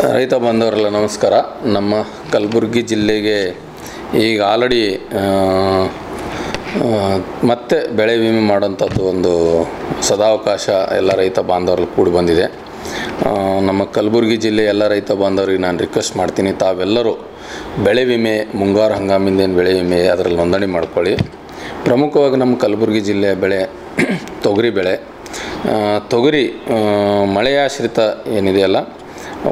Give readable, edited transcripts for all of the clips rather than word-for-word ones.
ರೈತ ಬಾಂಧವರೆಲ್ಲ ನಮಸ್ಕಾರ. ನಮ್ಮ ಕಲಬುರಗಿ ಜಿಲ್ಲೆಗೆ ಈಗ ಆಲ್ರೆಡಿ ಮತ್ತೆ ಬೆಳೆ ವಿಮೆ ಮಾಡೋಂಥದ್ದು ಒಂದು ಸದಾವಕಾಶ ಎಲ್ಲ ರೈತ ಬಾಂಧವರಲ್ಲಿ ಕೂಡಿ ಬಂದಿದೆ. ನಮ್ಮ ಕಲಬುರಗಿ ಜಿಲ್ಲೆ ಎಲ್ಲ ರೈತ ಬಾಂಧವರಿಗೆ ನಾನು ರಿಕ್ವೆಸ್ಟ್ ಮಾಡ್ತೀನಿ, ತಾವೆಲ್ಲರೂ ಬೆಳೆ ವಿಮೆ ಮುಂಗಾರು ಹಂಗಾಮಿಂದೇನು ಬೆಳೆ ವಿಮೆ ಅದರಲ್ಲಿ ನೋಂದಣಿ ಮಾಡ್ಕೊಳ್ಳಿ. ಪ್ರಮುಖವಾಗಿ ನಮ್ಮ ಕಲಬುರಗಿ ಜಿಲ್ಲೆಯ ಬೆಳೆ ತೊಗರಿ ಬೆಳೆ. ತೊಗರಿ ಮಳೆಯಾಶ್ರಿತ ಏನಿದೆಯಲ್ಲ,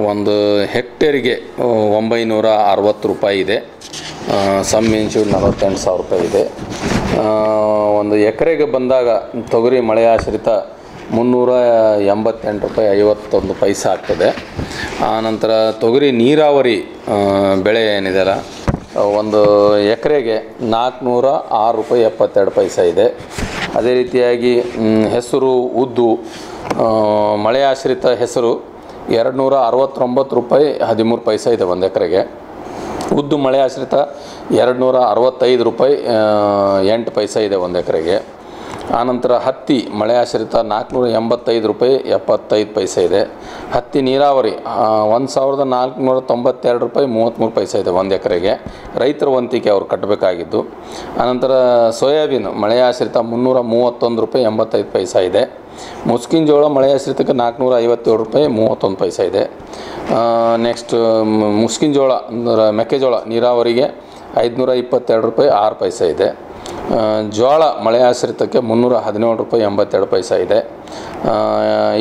ಒಂದು ಹೆಕ್ಟೇರಿಗೆ 960 ರೂಪಾಯಿ ಇದೆ. ಸಮ್ ಇನ್ಶೂರ್ 48,000 ರೂಪಾಯಿ ಇದೆ. ಒಂದು ಎಕರೆಗೆ ಬಂದಾಗ ತೊಗರಿ ಮಳೆಯಾಶ್ರಿತ 388 ರೂಪಾಯಿ 51 ಪೈಸೆ ಆಗ್ತದೆ. ಆನಂತರ ತೊಗರಿ ನೀರಾವರಿ ಬೆಳೆ ಏನಿದೆಯಲ್ಲ, ಒಂದು ಎಕರೆಗೆ 406 ರೂಪಾಯಿ 72 ಪೈಸೆ ಇದೆ. ಅದೇ ರೀತಿಯಾಗಿ ಹೆಸರು ಉದ್ದು ಮಳೆಯಾಶ್ರಿತ ಹೆಸರು 269 ರೂಪಾಯಿ 13 ಪೈಸೆ ಇದೆ ಒಂದು ಎಕರೆಗೆ. ಉದ್ದು ಮಳೆ ಆಶ್ರಿತ 265 ರೂಪಾಯಿ 8 ಪೈಸೆ ಇದೆ ಒಂದು ಎಕರೆಗೆ. ಆನಂತರ ಹತ್ತಿ ಮಳೆ ಆಶ್ರಿತ 485 ರೂಪಾಯಿ 75 ಪೈಸೆ ಇದೆ. ಹತ್ತಿ ನೀರಾವರಿ 1492 ರೂಪಾಯಿ 33 ಪೈಸೆ ಇದೆ ಒಂದು ಎಕರೆಗೆ, ರೈತರ ವಂತಿಕೆ ಅವರು ಕಟ್ಟಬೇಕಾಗಿದ್ದು. ಆನಂತರ ಸೋಯಾಬೀನ್ ಮಳೆ ಆಶ್ರಿತ 331 ರೂಪಾಯಿ 85 ಪೈಸೆ ಇದೆ. ಮುಸ್ಕಿನ ಜೋಳ ಮಳೆ ಆಶ್ರಿತಕ್ಕೆ 457 ರೂಪಾಯಿ 31 ಪೈಸೆ ಇದೆ. ನೆಕ್ಸ್ಟ್ ಮುಸ್ಕಿನ ಜೋಳ ಅಂದರೆ ಮೆಕ್ಕೆಜೋಳ ನೀರಾವರಿಗೆ 522 ರೂಪಾಯಿ 6 ಪೈಸೆ ಇದೆ. ಜೋಳ ಮಳೆ ಆಶ್ರಿತಕ್ಕೆ 317 ರೂಪಾಯಿ 82 ಪೈಸೆ ಇದೆ.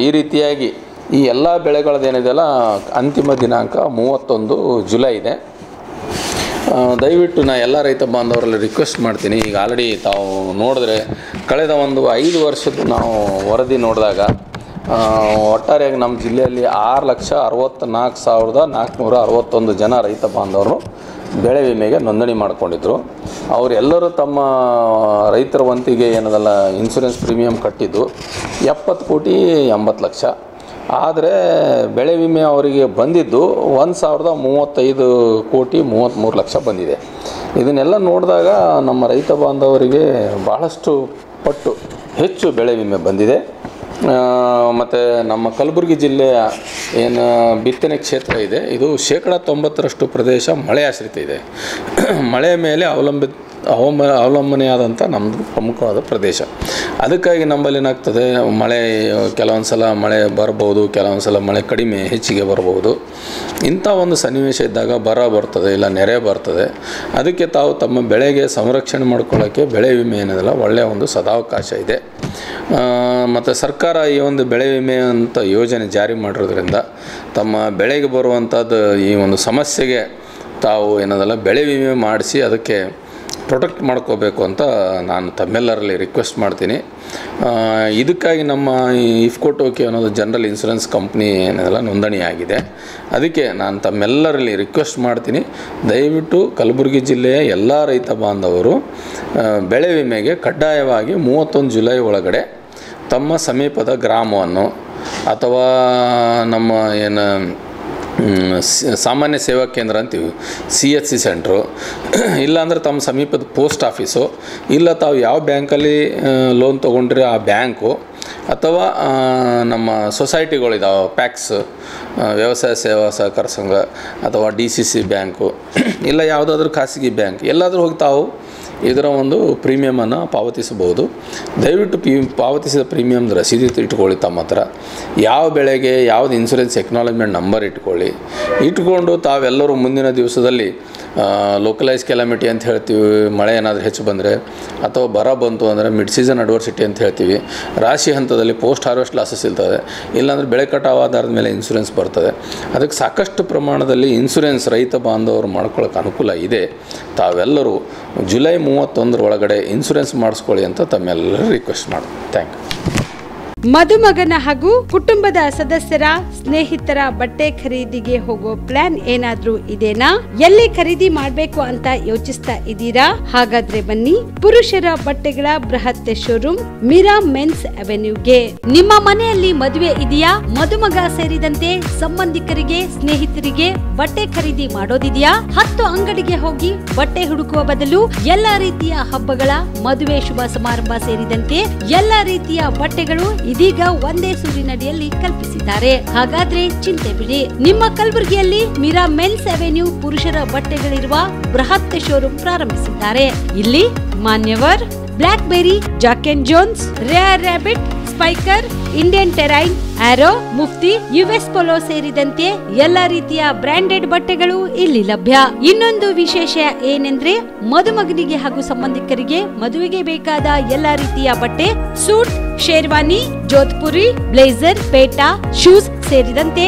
ಈ ರೀತಿಯಾಗಿ ಈ ಎಲ್ಲ ಬೆಳೆಗಳದ್ದೇನಿದೆಯಲ್ಲ ಅಂತಿಮ ದಿನಾಂಕ 31 ಜುಲೈ ಇದೆ. ದಯವಿಟ್ಟು ನಾನು ಎಲ್ಲ ರೈತ ಬಾಂಧವರಲ್ಲಿ ರಿಕ್ವೆಸ್ಟ್ ಮಾಡ್ತೀನಿ. ಈಗ ಆಲ್ರೆಡಿ ತಾವು ನೋಡಿದ್ರೆ ಕಳೆದ ಒಂದು 5 ವರ್ಷದ ನಾವು ವರದಿ ನೋಡಿದಾಗ ಒಟ್ಟಾರೆಯಾಗಿ ನಮ್ಮ ಜಿಲ್ಲೆಯಲ್ಲಿ 6,64,461 ಜನ ರೈತ ಬಾಂಧವರು ಬೆಳೆ ವಿಮೆಗೆ ನೋಂದಣಿ ಮಾಡಿಕೊಂಡಿದ್ದರು. ಅವರೆಲ್ಲರೂ ತಮ್ಮ ರೈತರ ವಂತಿಗೆ ಏನದಲ್ಲ ಇನ್ಶೂರೆನ್ಸ್ ಪ್ರೀಮಿಯಂ ಕಟ್ಟಿದ್ದು 70,80,00,000. ಆದರೆ ಬೆಳೆ ವಿಮೆ ಅವರಿಗೆ ಬಂದಿದ್ದು 1,035,33,00,000 ಬಂದಿದೆ. ಇದನ್ನೆಲ್ಲ ನೋಡಿದಾಗ ನಮ್ಮ ರೈತ ಬಾಂಧವರಿಗೆ ಭಾಳಷ್ಟು ಪಟ್ಟು ಹೆಚ್ಚು ಬೆಳೆ ವಿಮೆ ಬಂದಿದೆ. ಮತ್ತು ನಮ್ಮ ಕಲಬುರಗಿ ಜಿಲ್ಲೆಯ ಏನು ಬಿತ್ತನೆ ಕ್ಷೇತ್ರ ಇದೆ, ಇದು 90% ಪ್ರದೇಶ ಮಳೆ ಆಶ್ರಿತ ಇದೆ. ಮಳೆಯ ಮೇಲೆ ಅವಲಂಬನೆಯಾದಂಥ ನಮ್ಮದು ಪ್ರಮುಖವಾದ ಪ್ರದೇಶ. ಅದಕ್ಕಾಗಿ ನಮ್ಮಲ್ಲಿ ಏನಾಗ್ತದೆ, ಮಳೆ ಕೆಲವೊಂದು ಸಲ ಮಳೆ ಬರ್ಬೋದು, ಕೆಲವೊಂದು ಸಲ ಮಳೆ ಕಡಿಮೆ ಹೆಚ್ಚಿಗೆ ಬರ್ಬೋದು. ಇಂಥ ಒಂದು ಸನ್ನಿವೇಶ ಇದ್ದಾಗ ಬರ ಬರ್ತದೆ, ಇಲ್ಲ ನೆರೆ ಬರ್ತದೆ. ಅದಕ್ಕೆ ತಾವು ತಮ್ಮ ಬೆಳೆಗೆ ಸಂರಕ್ಷಣೆ ಮಾಡ್ಕೊಳ್ಳೋಕ್ಕೆ ಬೆಳೆ ವಿಮೆ ಏನಿದೆಯಲ್ಲ ಒಳ್ಳೆಯ ಒಂದು ಸದಾವಕಾಶ ಇದೆ. ಮತ್ತು ಸರ್ಕಾರ ಈ ಒಂದು ಬೆಳೆ ವಿಮೆ ಅಂತ ಯೋಜನೆ ಜಾರಿ ಮಾಡಿರೋದ್ರಿಂದ ತಮ್ಮ ಬೆಳೆಗೆ ಬರುವಂಥದ್ದು ಈ ಒಂದು ಸಮಸ್ಯೆಗೆ ತಾವು ಏನದಲ್ಲ ಬೆಳೆ ವಿಮೆ ಮಾಡಿಸಿ ಅದಕ್ಕೆ ಪ್ರೊಟೆಕ್ಟ್ ಮಾಡ್ಕೋಬೇಕು ಅಂತ ನಾನು ತಮ್ಮೆಲ್ಲರಲ್ಲಿ ರಿಕ್ವೆಸ್ಟ್ ಮಾಡ್ತೀನಿ. ಇದಕ್ಕಾಗಿ ನಮ್ಮ ಇಫ್ಕೋ ಟೋಕಿಯೋ ಅನ್ನೋದು ಜನರಲ್ ಇನ್ಶೂರೆನ್ಸ್ ಕಂಪ್ನಿ ಏನದಲ್ಲ ನೋಂದಣಿ ಆಗಿದೆ. ಅದಕ್ಕೆ ನಾನು ತಮ್ಮೆಲ್ಲರಲ್ಲಿ ರಿಕ್ವೆಸ್ಟ್ ಮಾಡ್ತೀನಿ, ದಯವಿಟ್ಟು ಕಲಬುರಗಿ ಜಿಲ್ಲೆಯ ಎಲ್ಲ ರೈತ ಬಾಂಧವರು ಬೆಳೆ ವಿಮೆಗೆ ಕಡ್ಡಾಯವಾಗಿ 31 ಜುಲೈ ಒಳಗಡೆ ತಮ್ಮ ಸಮೀಪದ ಗ್ರಾಮವನ್ನು ಅಥವಾ ನಮ್ಮ ಏನು ಸಾಮಾನ್ಯ ಸೇವಾ ಕೇಂದ್ರ ಅಂತೀವಿ, CHC ಸೆಂಟ್ರು, ಇಲ್ಲಾಂದರೆ ತಮ್ಮ ಸಮೀಪದ ಪೋಸ್ಟ್ ಆಫೀಸು, ಇಲ್ಲ ತಾವು ಯಾವ ಬ್ಯಾಂಕಲ್ಲಿ ಲೋನ್ ತೊಗೊಂಡ್ರೆ ಆ ಬ್ಯಾಂಕು, ಅಥವಾ ನಮ್ಮ ಸೊಸೈಟಿಗಳಿದಾವೆ ಪ್ಯಾಕ್ಸ್ ವ್ಯವಸಾಯ ಸೇವಾ ಸಹಕಾರ ಸಂಘ ಅಥವಾ DCC ಬ್ಯಾಂಕು, ಇಲ್ಲ ಯಾವುದಾದ್ರೂ ಖಾಸಗಿ ಬ್ಯಾಂಕ್, ಎಲ್ಲಾದರೂ ಹೋಗಿ ತಾವು ಇದರ ಒಂದು ಪ್ರೀಮಿಯಮನ್ನು ಪಾವತಿಸಬಹುದು. ದಯವಿಟ್ಟು ಪಾವತಿಸಿದ ಪ್ರೀಮಿಯಮ್ ರಸೀದಿ ಇಟ್ಕೊಳ್ಳಿ ತಮ್ಮ ಹತ್ರ. ಯಾವ ಬೆಳೆಗೆ ಯಾವುದು ಇನ್ಶೂರೆನ್ಸ್ ಎಕ್ನಾಲಜ್ಮೆಂಟ್ ನಂಬರ್ ಇಟ್ಕೊಂಡು ತಾವೆಲ್ಲರೂ ಮುಂದಿನ ದಿವಸದಲ್ಲಿ ಲೋಕಲೈಸ್ ಕೆಲಾಮಿಟಿ ಅಂತ ಹೇಳ್ತೀವಿ, ಮಳೆ ಏನಾದರೂ ಹೆಚ್ಚು ಬಂದರೆ ಅಥವಾ ಬರ ಬಂತು ಅಂದರೆ ಮಿಡ್ ಸೀಸನ್ ಅಡ್ವರ್ಸಿಟಿ ಅಂತ ಹೇಳ್ತೀವಿ, ರಾಶಿ ಹಂತದಲ್ಲಿ ಪೋಸ್ಟ್ ಹಾರ್ವೆಸ್ಟ್ ಲಾಸಸ್ ಇರ್ತದೆ, ಇಲ್ಲಾಂದರೆ ಬೆಳೆ ಕಟಾವು ಆಧಾರದ ಮೇಲೆ ಇನ್ಶೂರೆನ್ಸ್ ಬರ್ತದೆ. ಅದಕ್ಕೆ ಸಾಕಷ್ಟು ಪ್ರಮಾಣದಲ್ಲಿ ಇನ್ಶೂರೆನ್ಸ್ ರೈತ ಬಾಂಧವರು ಮಾಡ್ಕೊಳ್ಳೋಕೆ ಅನುಕೂಲ ಇದೆ. ತಾವೆಲ್ಲರೂ ಜುಲೈ 31 ಒಳಗಡೆ ಇನ್ಶೂರೆನ್ಸ್ ಮಾಡಿಸ್ಕೊಳ್ಳಿ ಅಂತ ತಮ್ಮೆಲ್ಲರೂ ರಿಕ್ವೆಸ್ಟ್ ಮಾಡ್ತೀನಿ. Thank you. ಮದುಮಗನ ಹಾಗೂ ಕುಟುಂಬದ ಸದಸ್ಯರ ಸ್ನೇಹಿತರ ಬಟ್ಟೆ ಖರೀದಿಗೆ ಹೋಗೋ ಪ್ಲಾನ್ ಏನಾದ್ರೂ ಇದೆನಾ? ಎಲ್ಲಿ ಖರೀದಿ ಮಾಡ್ಬೇಕು ಅಂತ ಯೋಚಿಸ್ತಾ ಇದ್ದೀರಾ? ಹಾಗಾದ್ರೆ ಬನ್ನಿ ಪುರುಷರ ಬಟ್ಟೆಗಳ ಬೃಹತ್ ಶೋರೂಮ್ ಮೀರಾ ಮೆನ್ಸ್ ಅವೆನ್ಯೂಗೆ. ನಿಮ್ಮ ಮನೆಯಲ್ಲಿ ಮದುವೆ ಇದೆಯಾ? ಮದುಮಗ ಸೇರಿದಂತೆ ಸಂಬಂಧಿಕರಿಗೆ ಸ್ನೇಹಿತರಿಗೆ ಬಟ್ಟೆ ಖರೀದಿ ಮಾಡೋದಿದೆಯಾ? 10 ಅಂಗಡಿಗೆ ಹೋಗಿ ಬಟ್ಟೆ ಹುಡುಕುವ ಬದಲು ಎಲ್ಲಾ ರೀತಿಯ ಹಬ್ಬಗಳ ಮದುವೆ ಶುಭ ಸಮಾರಂಭ ಸೇರಿದಂತೆ ಎಲ್ಲಾ ರೀತಿಯ ಬಟ್ಟೆಗಳು ಇದೀಗ ಒಂದೇ ಸೂರಿನಡಿಯಲ್ಲಿ ಕಲ್ಪಿಸಿದ್ದಾರೆ. ಹಾಗಾದ್ರೆ ಚಿಂತೆ ಬಿಡಿ, ನಿಮ್ಮ ಕಲಬುರಗಿಯಲ್ಲಿ ಮೀರಾ ಮೆನ್ಸ್ ಅವೆನ್ಯೂ ಪುರುಷರ ಬಟ್ಟೆಗಳಿರುವ ಬೃಹತ್ ಶೋರೂಮ್ ಪ್ರಾರಂಭಿಸಿದ್ದಾರೆ. ಇಲ್ಲಿ Manyavar, Blackberry, Jack and Jones, Rare Rabbit, Spykar, Indian Terrain, Arrow, Mufti, US Polo ಸೇರಿದಂತೆ ಎಲ್ಲಾ ರೀತಿಯ ಬ್ರಾಂಡೆಡ್ ಬಟ್ಟೆಗಳು ಇಲ್ಲಿ ಲಭ್ಯ. ಇನ್ನೊಂದು ವಿಶೇಷ ಏನೆಂದ್ರೆ ಮದುಮಗನಿಗೆ ಹಾಗೂ ಸಂಬಂಧಿಕರಿಗೆ ಮದುವೆಗೆ ಬೇಕಾದ ಎಲ್ಲಾ ರೀತಿಯ ಬಟ್ಟೆ, ಸೂಟ್, ಶೇರ್ವಾನಿ, ಜೋಧ್ಪುರಿ, ಬ್ಲೇಸರ್, ಪೇಟಾ, ಶೂಸ್ ಸೇರಿದಂತೆ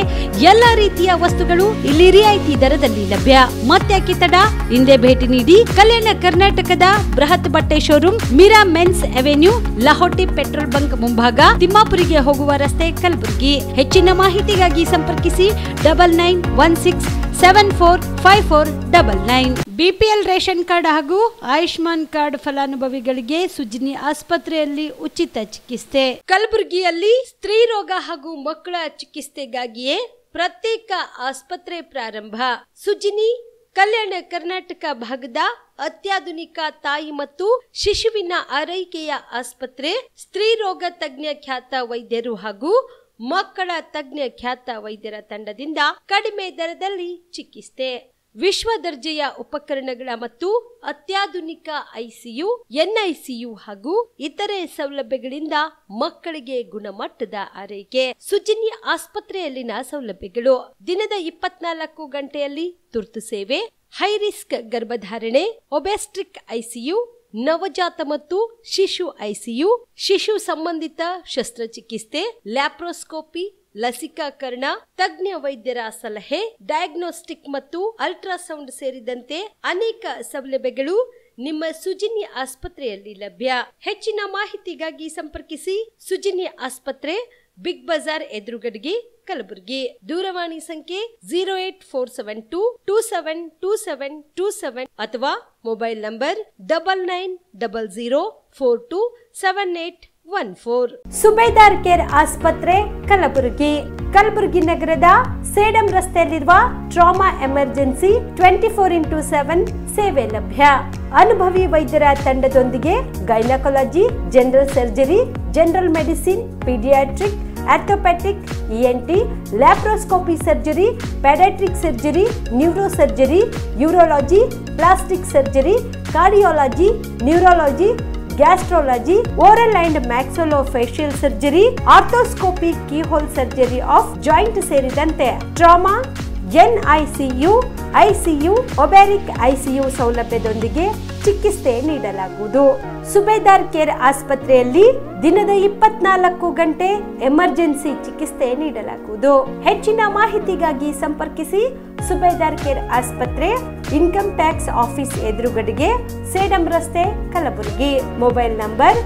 ಎಲ್ಲಾ ರೀತಿಯ ವಸ್ತುಗಳು ಇಲ್ಲಿ ರಿಯಾಯಿತಿ ದರದಲ್ಲಿ ಲಭ್ಯ. ಮತ್ತ್ಯಾಕೆ ತಡ, ಹಿಂದೆ ಭೇಟಿ ನೀಡಿ. ಕಲ್ಯಾಣ ಕರ್ನಾಟಕದ ಬೃಹತ್ ಬಟ್ಟೆ showroom Meera men's avenue, Lahoti petrol bunk ಮುಂಭಾಗ, ತಿಮ್ಮಾಪುರಿಗೆ ಹೋಗುವ ರಸ್ತೆ, ಕಲಬುರಗಿ. ಹೆಚ್ಚಿನ ಮಾಹಿತಿಗಾಗಿ ಸಂಪರ್ಕಿಸಿ 9916745499. ಬಿಪಿಎಲ್ ರೇಷನ್ ಕಾರ್ಡ್ ಹಾಗೂ ಆಯುಷ್ಮಾನ್ ಕಾರ್ಡ್ ಫಲಾನುಭವಿಗಳಿಗೆ ಸುಜ್ನಿ ಆಸ್ಪತ್ರೆಯಲ್ಲಿ ಉಚಿತ ಚಿಕಿತ್ಸೆ. ಕಲಬುರಗಿಯಲ್ಲಿ ಸ್ತ್ರೀ ರೋಗ ಹಾಗೂ ಮಕ್ಕಳ ಚಿಕಿತ್ಸೆಗಾಗಿಯೇ ಪ್ರತ್ಯೇಕ ಆಸ್ಪತ್ರೆ ಪ್ರಾರಂಭ. ಸುಜ್ನಿ ಕಲ್ಯಾಣ ಕರ್ನಾಟಕ ಭಾಗದ ಅತ್ಯಾಧುನಿಕ ತಾಯಿ ಮತ್ತು ಶಿಶುವಿನ ಆರೈಕೆಯ ಆಸ್ಪತ್ರೆ. ಸ್ತ್ರೀ ರೋಗ ತಜ್ಞ ಖ್ಯಾತ ವೈದ್ಯರು ಹಾಗೂ ಮಕ್ಕಳ ತಜ್ಞ ಖ್ಯಾತ ವೈದ್ಯರ ತಂಡದಿಂದ ಕಡಿಮೆ ದರದಲ್ಲಿ ಚಿಕಿತ್ಸೆ, ವಿಶ್ವ ದರ್ಜೆಯ ಉಪಕರಣಗಳ ಮತ್ತು ಅತ್ಯಾಧುನಿಕ ಐಸಿಯು, ಎನ್ಐಸಿಯು ಹಾಗೂ ಇತರೆ ಸೌಲಭ್ಯಗಳಿಂದ ಮಕ್ಕಳಿಗೆ ಗುಣಮಟ್ಟದ ಆರೈಕೆ. ಸುಜ್ನಿ ಆಸ್ಪತ್ರೆಯಲ್ಲಿನ ಸೌಲಭ್ಯಗಳು: ದಿನದ 24 ಗಂಟೆಯಲ್ಲಿ ತುರ್ತು ಸೇವೆ, ಹೈ ರಿಸ್ಕ್ ಗರ್ಭಧಾರಣೆ, ಒಬೆಸ್ಟ್ರಿಕ್ ಐಸಿಯು, ನವಜಾತ ಮತ್ತು ಶಿಶು ಐಸಿಯು, ಶಿಶು ಸಂಬಂಧಿತ ಶಸ್ತ್ರಚಿಕಿತ್ಸೆ, ಲ್ಯಾಪ್ರೋಸ್ಕೋಪಿ, ಲಸಿಕಾಕರಣ, ತಜ್ಞ ವೈದ್ಯರ ಸಲಹೆ, ಡಯಾಗ್ನೋಸ್ಟಿಕ್ ಮತ್ತು ಅಲ್ಟ್ರಾಸೌಂಡ್ ಸೇರಿದಂತೆ ಅನೇಕ ಸೌಲಭ್ಯಗಳು ನಿಮ್ಮ ಸುಜ್ನಿ ಆಸ್ಪತ್ರೆಯಲ್ಲಿ ಲಭ್ಯ. ಹೆಚ್ಚಿನ ಮಾಹಿತಿಗಾಗಿ ಸಂಪರ್ಕಿಸಿ ಸುಜ್ನಿ ಆಸ್ಪತ್ರೆ, ಬಿಗ್ ಬಜಾರ್ ಎದುರುಗಡೆಗೆ, ಕಲಬುರಗಿ. ದೂರವಾಣಿ ಸಂಖ್ಯೆ 08472272727 ಅಥವಾ ಮೊಬೈಲ್ ನಂಬರ್ 9900427814. ಸುಬೇದಾರ್ ಕೇರ್ ಆಸ್ಪತ್ರೆ, ಕಲಬುರಗಿ. ಕಲಬುರಗಿ ನಗರದ ಸೇಡಂ ರಸ್ತೆಯಲ್ಲಿರುವ ಟ್ರಾಮಾ ಎಮರ್ಜೆನ್ಸಿ 24x7 ಸೇವೆ ಲಭ್ಯ. ಅನುಭವಿ ವೈದ್ಯರ ತಂಡದೊಂದಿಗೆ gynaecology, general surgery, general medicine, paediatric, orthopaedic, ENT, laparoscopy surgery, paediatric surgery, neuro surgery, urology, plastic surgery, cardiology, neurology, gastrology, oral and maxillofacial surgery, arthroscopy, keyhole surgery of joint ಸೇರಿದಂತೆ trauma, NICU, ICU, ಒಬೆರಿಕ್ ICU ಸೌಲಭ್ಯದೊಂದಿಗೆ ಚಿಕಿತ್ಸೆ ನೀಡಲಾಗುವುದು. ಸುಬೇದಾರ್ care ಆಸ್ಪತ್ರೆಯಲ್ಲಿ ದಿನದ 24 ಗಂಟೆ emergency ಚಿಕಿತ್ಸೆ ನೀಡಲಾಗುವುದು. ಹೆಚ್ಚಿನ ಮಾಹಿತಿಗಾಗಿ ಸಂಪರ್ಕಿಸಿ ಸುಬೇದಾರ್ ಕೇರ್ ಆಸ್ಪತ್ರೆ, ಇನ್ಕಮ್ ಟ್ಯಾಕ್ಸ್ ಆಫೀಸ್ ಎದುರುಗಡೆಗೆ, ಸೇಡಂ ರಸ್ತೆ, Kalaburagi. Mobile number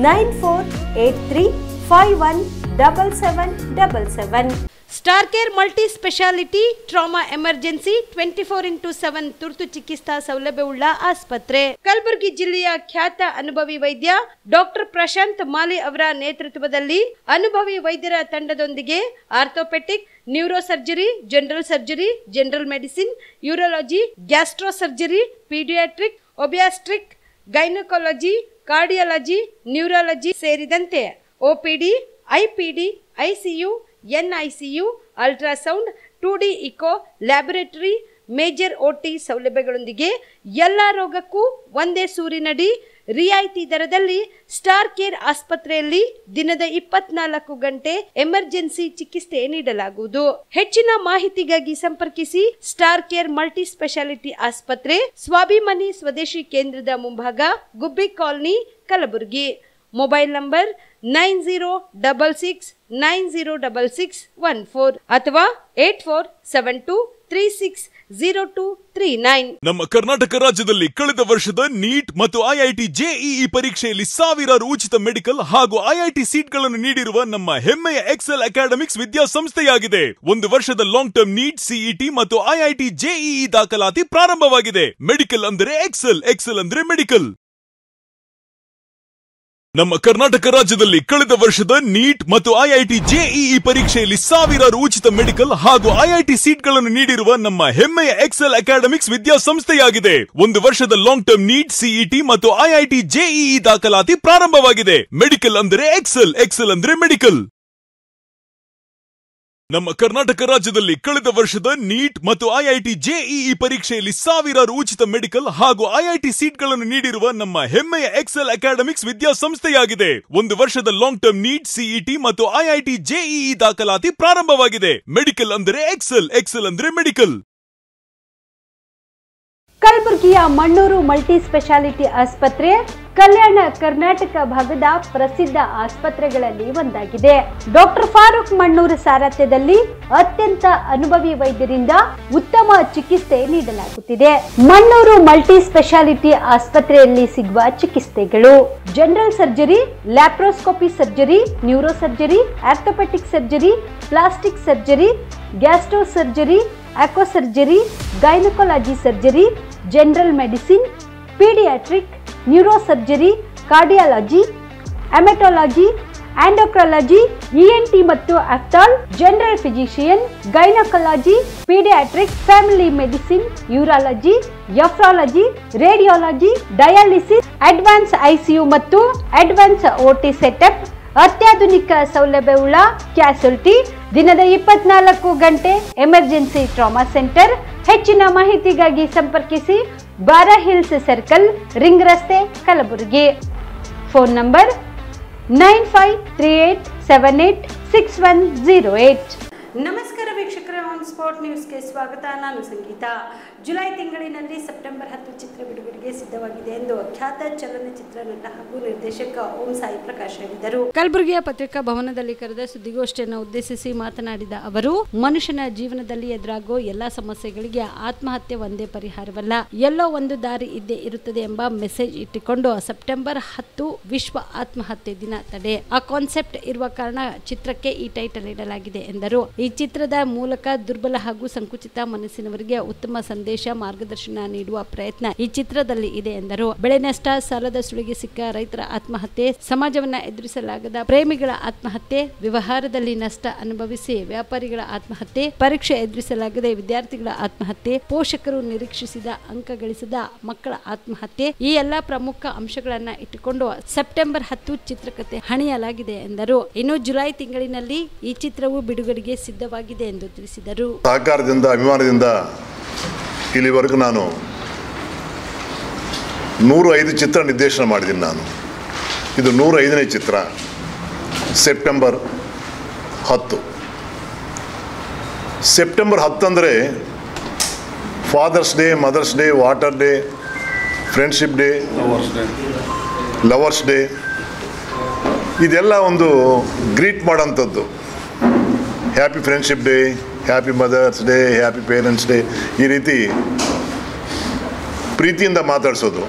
9483517777. Star care multi speciality trauma emergency 24x7 ತುರ್ತು ಚಿಕಿತ್ಸಾ ಸೌಲಭ್ಯವುಳ್ಳ ಆಸ್ಪತ್ರೆ. ಕಲಬುರಗಿ ಜಿಲ್ಲೆಯ ಖ್ಯಾತ ಅನುಭವಿ ವೈದ್ಯ ಡಾಕ್ಟರ್ ಪ್ರಶಾಂತ್ ಮಾಲಿ ಅವರ ನೇತೃತ್ವದಲ್ಲಿ ಅನುಭವಿ ವೈದ್ಯರ ತಂಡದೊಂದಿಗೆ orthopaedic, neuro surgery, general surgery, general medicine, urology, gastro surgery, paediatric, obstetric, gynaecology, cardiology, neurology ಸೇರಿದಂತೆ OPD, IPD, ICU, NICU, ultrasound, 2D echo, laboratory, major OT ಸೌಲಭ್ಯಗಳೊಂದಿಗೆ ಎಲ್ಲಾ ರೋಗಕ್ಕೂ ಒಂದೇ ಸೂರಿನಡಿ ರಿಯಾಯಿತಿ ದರದಲ್ಲಿ ಸ್ಟಾರ್ ಕೇರ್ ಆಸ್ಪತ್ರೆಯಲ್ಲಿ ದಿನದ 24 ಗಂಟೆ ಎಮರ್ಜೆನ್ಸಿ ಚಿಕಿತ್ಸೆ ನೀಡಲಾಗುವುದು. ಹೆಚ್ಚಿನ ಮಾಹಿತಿಗಾಗಿ ಸಂಪರ್ಕಿಸಿ ಸ್ಟಾರ್ ಕೇರ್ ಮಲ್ಟಿ ಸ್ಪೆಷಾಲಿಟಿ ಆಸ್ಪತ್ರೆ, ಸ್ವಾಭಿಮಾನಿ ಸ್ವದೇಶಿ ಕೇಂದ್ರದ ಮುಂಭಾಗ, ಗುಬ್ಬಿ ಕಾಲನಿ, ಕಲಬುರಗಿ. ಮೊಬೈಲ್ ನಂಬರ್ 9066906614 ಅಥವಾ 8472360239. ನಮ್ಮ ಕರ್ನಾಟಕ ರಾಜ್ಯದಲ್ಲಿ ಕಳೆದ ವರ್ಷದ ನೀಟ್ ಮತ್ತು ಐಐಟಿ ಜೆಇಇ ಪರೀಕ್ಷೆಯಲ್ಲಿ ಸಾವಿರಾರು ಉಚಿತ ಮೆಡಿಕಲ್ ಹಾಗೂ ಐಐಟಿ ಸೀಟ್ಗಳನ್ನು ನೀಡಿರುವ ನಮ್ಮ ಹೆಮ್ಮೆಯ ಎಕ್ಸೆಲ್ ಅಕಾಡೆಮಿಕ್ಸ್ ವಿದ್ಯಾಸಂಸ್ಥೆಯಾಗಿದೆ. 1 ವರ್ಷದ ಲಾಂಗ್ ಟರ್ಮ್ ನೀಟ್, ಸಿಇಟಿ ಮತ್ತು ಐಐಟಿ ಜೆಇಇ ದಾಖಲಾತಿ ಪ್ರಾರಂಭವಾಗಿದೆ. ಮೆಡಿಕಲ್ ಅಂದರೆ ಎಕ್ಸೆಲ್, ಎಕ್ಸೆಲ್ ಅಂದರೆ ಮೆಡಿಕಲ್. ನಮ್ಮ ಕರ್ನಾಟಕ ರಾಜ್ಯದಲ್ಲಿ ಕಳೆದ ವರ್ಷದ ನೀಟ್ ಮತ್ತು ಐಐಟಿ ಜೆಇಇ ಪರೀಕ್ಷೆಯಲ್ಲಿ ಸಾವಿರಾರು ಉಚಿತ ಮೆಡಿಕಲ್ ಹಾಗೂ ಐಐಟಿ ಸೀಟ್ಗಳನ್ನು ನೀಡಿರುವ ನಮ್ಮ ಹೆಮ್ಮೆಯ ಎಕ್ಸೆಲ್ ಅಕಾಡೆಮಿಕ್ಸ್ ವಿದ್ಯಾಸಂಸ್ಥೆಯಾಗಿದೆ. ಒಂದು ವರ್ಷದ ಲಾಂಗ್ ಟರ್ಮ್ ನೀಟ್, ಸಿಇಟಿ ಮತ್ತು ಐಐಟಿ ಜೆಇಇ ದಾಖಲಾತಿ ಪ್ರಾರಂಭವಾಗಿದೆ. ಮೆಡಿಕಲ್ ಅಂದರೆ ಎಕ್ಸೆಲ್, ಎಕ್ಸೆಲ್ ಅಂದ್ರೆ ಮೆಡಿಕಲ್. ನಮ್ಮ ಕರ್ನಾಟಕ ರಾಜ್ಯದಲ್ಲಿ ಕಳೆದ ವರ್ಷದ ನೀಟ್ ಮತ್ತು ಐಐಟಿ ಜೆಇಇ ಪರೀಕ್ಷೆಯಲ್ಲಿ ಸಾವಿರಾರು ಉಚಿತ ಮೆಡಿಕಲ್ ಹಾಗೂ ಐಐಟಿ ಸೀಟ್ಗಳನ್ನು ನೀಡಿರುವ ನಮ್ಮ ಹೆಮ್ಮೆಯ ಎಕ್ಸೆಲ್ ಅಕಾಡೆಮಿಕ್ಸ್ ವಿದ್ಯಾಸಂಸ್ಥೆಯಾಗಿದೆ. ಒಂದು ವರ್ಷದ ಲಾಂಗ್ ಟರ್ಮ್ ನೀಟ್, ಸಿಇಟಿ ಮತ್ತು ಐಐಟಿ ಜೆಇಇ ದಾಖಲಾತಿ ಪ್ರಾರಂಭವಾಗಿದೆ. ಮೆಡಿಕಲ್ ಅಂದರೆ ಎಕ್ಸೆಲ್, ಎಕ್ಸೆಲ್ ಅಂದ್ರೆ ಮೆಡಿಕಲ್. ಕಲಬುರಗಿಯ ಮಣ್ಣೂರು ಮಲ್ಟಿ ಸ್ಪೆಷಾಲಿಟಿ ಆಸ್ಪತ್ರೆ ಕಲ್ಯಾಣ ಕರ್ನಾಟಕ ಭಾಗದ ಪ್ರಸಿದ್ಧ ಆಸ್ಪತ್ರೆಗಳಲ್ಲಿ ಒಂದಾಗಿದೆ. ಡಾಕ್ಟರ್ ಫಾರೂಕ್ ಮಣ್ಣೂರು ಸಾರಥ್ಯದಲ್ಲಿ ಅತ್ಯಂತ ಅನುಭವಿ ವೈದ್ಯರಿಂದ ಉತ್ತಮ ಚಿಕಿತ್ಸೆ ನೀಡಲಾಗುತ್ತಿದೆ. ಮಣ್ಣೂರು ಮಲ್ಟಿ ಸ್ಪೆಷಾಲಿಟಿ ಆಸ್ಪತ್ರೆಯಲ್ಲಿ ಸಿಗುವ ಚಿಕಿತ್ಸೆಗಳು: general surgery, laparoscopy surgery, neuro surgery, orthopaedic surgery, plastic surgery, gastro surgery, aqua surgery, gynaecology surgery, general medicine, paediatric, neuro surgery, cardiology, haematology, endocrinology, ENT ಮತ್ತು ophthal, general physician, gynaecology, paediatric, family medicine, urology, nephrology, radiology, dialysis, advance ICU ಮತ್ತು advance OT setup, ಅತ್ಯಾಧುನಿಕ ಸೌಲಭ್ಯವುಳ್ಳ ಕ್ಯಾಸುಲಿಟಿ, ದಿನದ 24 ಗಂಟೆ emergency trauma centre. ಹೆಚ್ಚಿನ ಮಾಹಿತಿಗಾಗಿ ಸಂಪರ್ಕಿಸಿ ಬಾರಾ hills circle, ring ರಸ್ತೆ, ಕಲಬುರಗಿ. Phone number 9538786108. ನಮಸ್ಕಾರ ವೀಕ್ಷಕರೇ, ಆನ್ ಸ್ಪಾಟ್ ನ್ಯೂಸ್ಗೆ ಸ್ವಾಗತ. ನಾನು ಸಂಗೀತ. ಜುಲೈ ತಿಂಗಳಿನಲ್ಲಿ ಸೆಪ್ಟೆಂಬರ್ 10 ಚಿತ್ರ ಬಿಡುಗಡೆಗೆ ಸಿದ್ಧವಾಗಿದೆ ಎಂದು ಖ್ಯಾತ ಚಲನಚಿತ್ರ ನಟ ಹಾಗೂ ನಿರ್ದೇಶಕ ಓಂ ಸಾಯಿ ಪ್ರಕಾಶ್ ಹೇಳಿದರು. ಕಲಬುರಗಿಯ ಪತ್ರಿಕಾ ಭವನದಲ್ಲಿ ಕರೆದ ಸುದ್ದಿಗೋಷ್ಠಿಯನ್ನು ಉದ್ದೇಶಿಸಿ ಮಾತನಾಡಿದ ಅವರು, ಮನುಷ್ಯನ ಜೀವನದಲ್ಲಿ ಎದುರಾಗೋ ಎಲ್ಲಾ ಸಮಸ್ಯೆಗಳಿಗೆ ಆತ್ಮಹತ್ಯೆ ಒಂದೇ ಪರಿಹಾರವಲ್ಲ, ಎಲ್ಲೋ ಒಂದು ದಾರಿ ಇದ್ದೇ ಇರುತ್ತದೆ ಎಂಬ ಮೆಸೇಜ್ ಇಟ್ಟುಕೊಂಡು ಸೆಪ್ಟೆಂಬರ್ 10 ವಿಶ್ವ ಆತ್ಮಹತ್ಯೆ ದಿನ ತಡೆ. ಆ ಕಾನ್ಸೆಪ್ಟ್ ಇರುವ ಕಾರಣ ಚಿತ್ರಕ್ಕೆ ಈ ಟೈಟಲ್ ನೀಡಲಾಗಿದೆ ಎಂದರು. ಈ ಚಿತ್ರದ ಮೂಲಕ ದುರ್ಬಲ ಹಾಗೂ ಸಂಕುಚಿತ ಮನಸ್ಸಿನವರಿಗೆ ಉತ್ತಮ ಸಂದೇಶ, ಮಾರ್ಗದರ್ಶನ ನೀಡುವ ಪ್ರಯತ್ನ ಈ ಚಿತ್ರದಲ್ಲಿ ಇದೆ ಎಂದರು. ಬೆಳೆ ನಷ್ಟ, ಸಾಲದ ಸುಳಿಗೆ ಸಿಕ್ಕ ರೈತರ ಆತ್ಮಹತ್ಯೆ, ಸಮಾಜವನ್ನ ಎದುರಿಸಲಾಗದ ಪ್ರೇಮಿಗಳ ಆತ್ಮಹತ್ಯೆ, ವ್ಯವಹಾರದಲ್ಲಿ ನಷ್ಟ ಅನುಭವಿಸಿ ವ್ಯಾಪಾರಿಗಳ ಆತ್ಮಹತ್ಯೆ, ಪರೀಕ್ಷೆ ಎದುರಿಸಲಾಗದೆ ವಿದ್ಯಾರ್ಥಿಗಳ ಆತ್ಮಹತ್ಯೆ, ಪೋಷಕರು ನಿರೀಕ್ಷಿಸಿದ ಅಂಕ ಗಳಿಸದ ಮಕ್ಕಳ ಆತ್ಮಹತ್ಯೆ, ಈ ಎಲ್ಲಾ ಪ್ರಮುಖ ಅಂಶಗಳನ್ನ ಇಟ್ಟುಕೊಂಡು ಸೆಪ್ಟೆಂಬರ್ 10 ಚಿತ್ರಕಥೆ ಹಣಿಯಲಾಗಿದೆ ಎಂದರು. ಇನ್ನು ಜುಲೈ ತಿಂಗಳಿನಲ್ಲಿ ಈ ಚಿತ್ರವು ಬಿಡುಗಡೆಗೆ ಸಿದ್ಧವಾಗಿದೆ ಎಂದು ತಿಳಿಸಿದರು. ಸಹಕಾರದಿಂದ, ಅಭಿಮಾನದಿಂದ ಇಲ್ಲಿವರೆಗೂ ನಾನು 105 ಚಿತ್ರ ನಿರ್ದೇಶನ ಮಾಡಿದ್ದೀನಿ. ನಾನು ಇದು 105ನೇ ಚಿತ್ರ. ಸೆಪ್ಟೆಂಬರ್ 10 ಅಂದರೆ father's day, mother's day, water day, friendship day, lovers day, ಇದೆಲ್ಲ ಒಂದು ಗ್ರೀಟ್ ಮಾಡೋಂಥದ್ದು. Happy friendship day, happy mother's day, happy parents day, ಈ ರೀತಿ ಪ್ರೀತಿಯಿಂದ ಮಾತಾಡಿಸೋದು.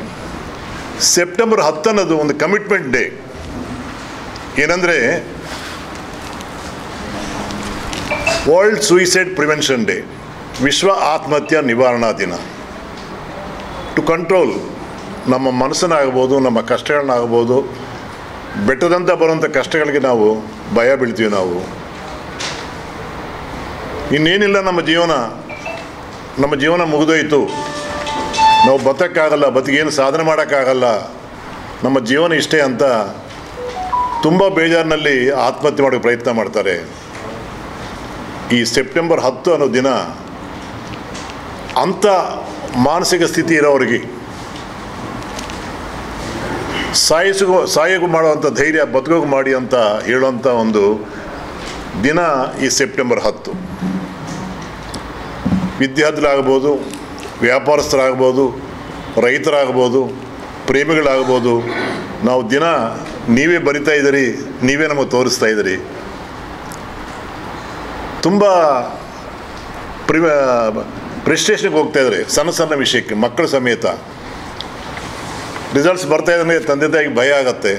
ಸೆಪ್ಟೆಂಬರ್ 10 ಅನ್ನೋದು ಒಂದು ಕಮಿಟ್ಮೆಂಟ್ ಡೇ. ಏನಂದರೆ ವರ್ಲ್ಡ್ ಸೂಯಿಸೈಡ್ ಪ್ರಿವೆನ್ಷನ್ ಡೇ, ವಿಶ್ವ ಆತ್ಮಹತ್ಯೆ ನಿವಾರಣಾ ದಿನ. ಟು ಕಂಟ್ರೋಲ್ ನಮ್ಮ ಮನಸ್ಸನ್ನಾಗ್ಬೋದು, ನಮ್ಮ ಕಷ್ಟಗಳನ್ನಾಗ್ಬೋದು, ಬೆಟ್ಟದಂತ ಬರುವಂಥ ಕಷ್ಟಗಳಿಗೆ ನಾವು ಭಯ ಬೀಳ್ತೀವಿ. ನಾವು ಇನ್ನೇನಿಲ್ಲ, ನಮ್ಮ ಜೀವನ ಮುಗಿದೋಯ್ತು, ನಾವು ಬದುಕೋಕ್ಕಾಗಲ್ಲ, ಬದುಕೇನು ಸಾಧನೆ ಮಾಡೋಕ್ಕಾಗಲ್ಲ, ನಮ್ಮ ಜೀವನ ಇಷ್ಟೇ ಅಂತ ತುಂಬ ಬೇಜಾರಿನಲ್ಲಿ ಆತ್ಮಹತ್ಯೆ ಮಾಡೋಕ್ಕೆ ಪ್ರಯತ್ನ ಮಾಡ್ತಾರೆ. ಈ ಸೆಪ್ಟೆಂಬರ್ 10 ಅನ್ನೋ ದಿನ ಅಂಥ ಮಾನಸಿಕ ಸ್ಥಿತಿ ಇರೋರಿಗೆ ಸಾಯೋಗೂ ಮಾಡುವಂಥ ಧೈರ್ಯ, ಬದುಕೋಗೂ ಮಾಡಿ ಅಂತ ಹೇಳುವಂಥ ಒಂದು ದಿನ ಈ ಸೆಪ್ಟೆಂಬರ್ 10. ವಿದ್ಯಾರ್ಥಿಗಳಾಗ್ಬೋದು, ವ್ಯಾಪಾರಸ್ಥರಾಗ್ಬೋದು, ರೈತರಾಗ್ಬೋದು, ಪ್ರೇಮಿಗಳಾಗ್ಬೋದು, ನಾವು ದಿನ ನೀವೇ ಬರಿತಾ ಇದ್ದೀರಿ, ನೀವೇ ನಮಗೆ ತೋರಿಸ್ತಾ ಇದ್ದೀರಿ. ತುಂಬ ಪ್ರಿಸ್ಟೇಷನ್ಗೆ ಹೋಗ್ತಾಯಿದ್ದಾರೆ ಸಣ್ಣ ವಿಷಯಕ್ಕೆ, ಮಕ್ಕಳ ಸಮೇತ. ರಿಸಲ್ಟ್ಸ್ ಬರ್ತಾಯಿದ್ರೆ ತಂದೆ ತಾಯಿಗೆ ಭಯ ಆಗತ್ತೆ.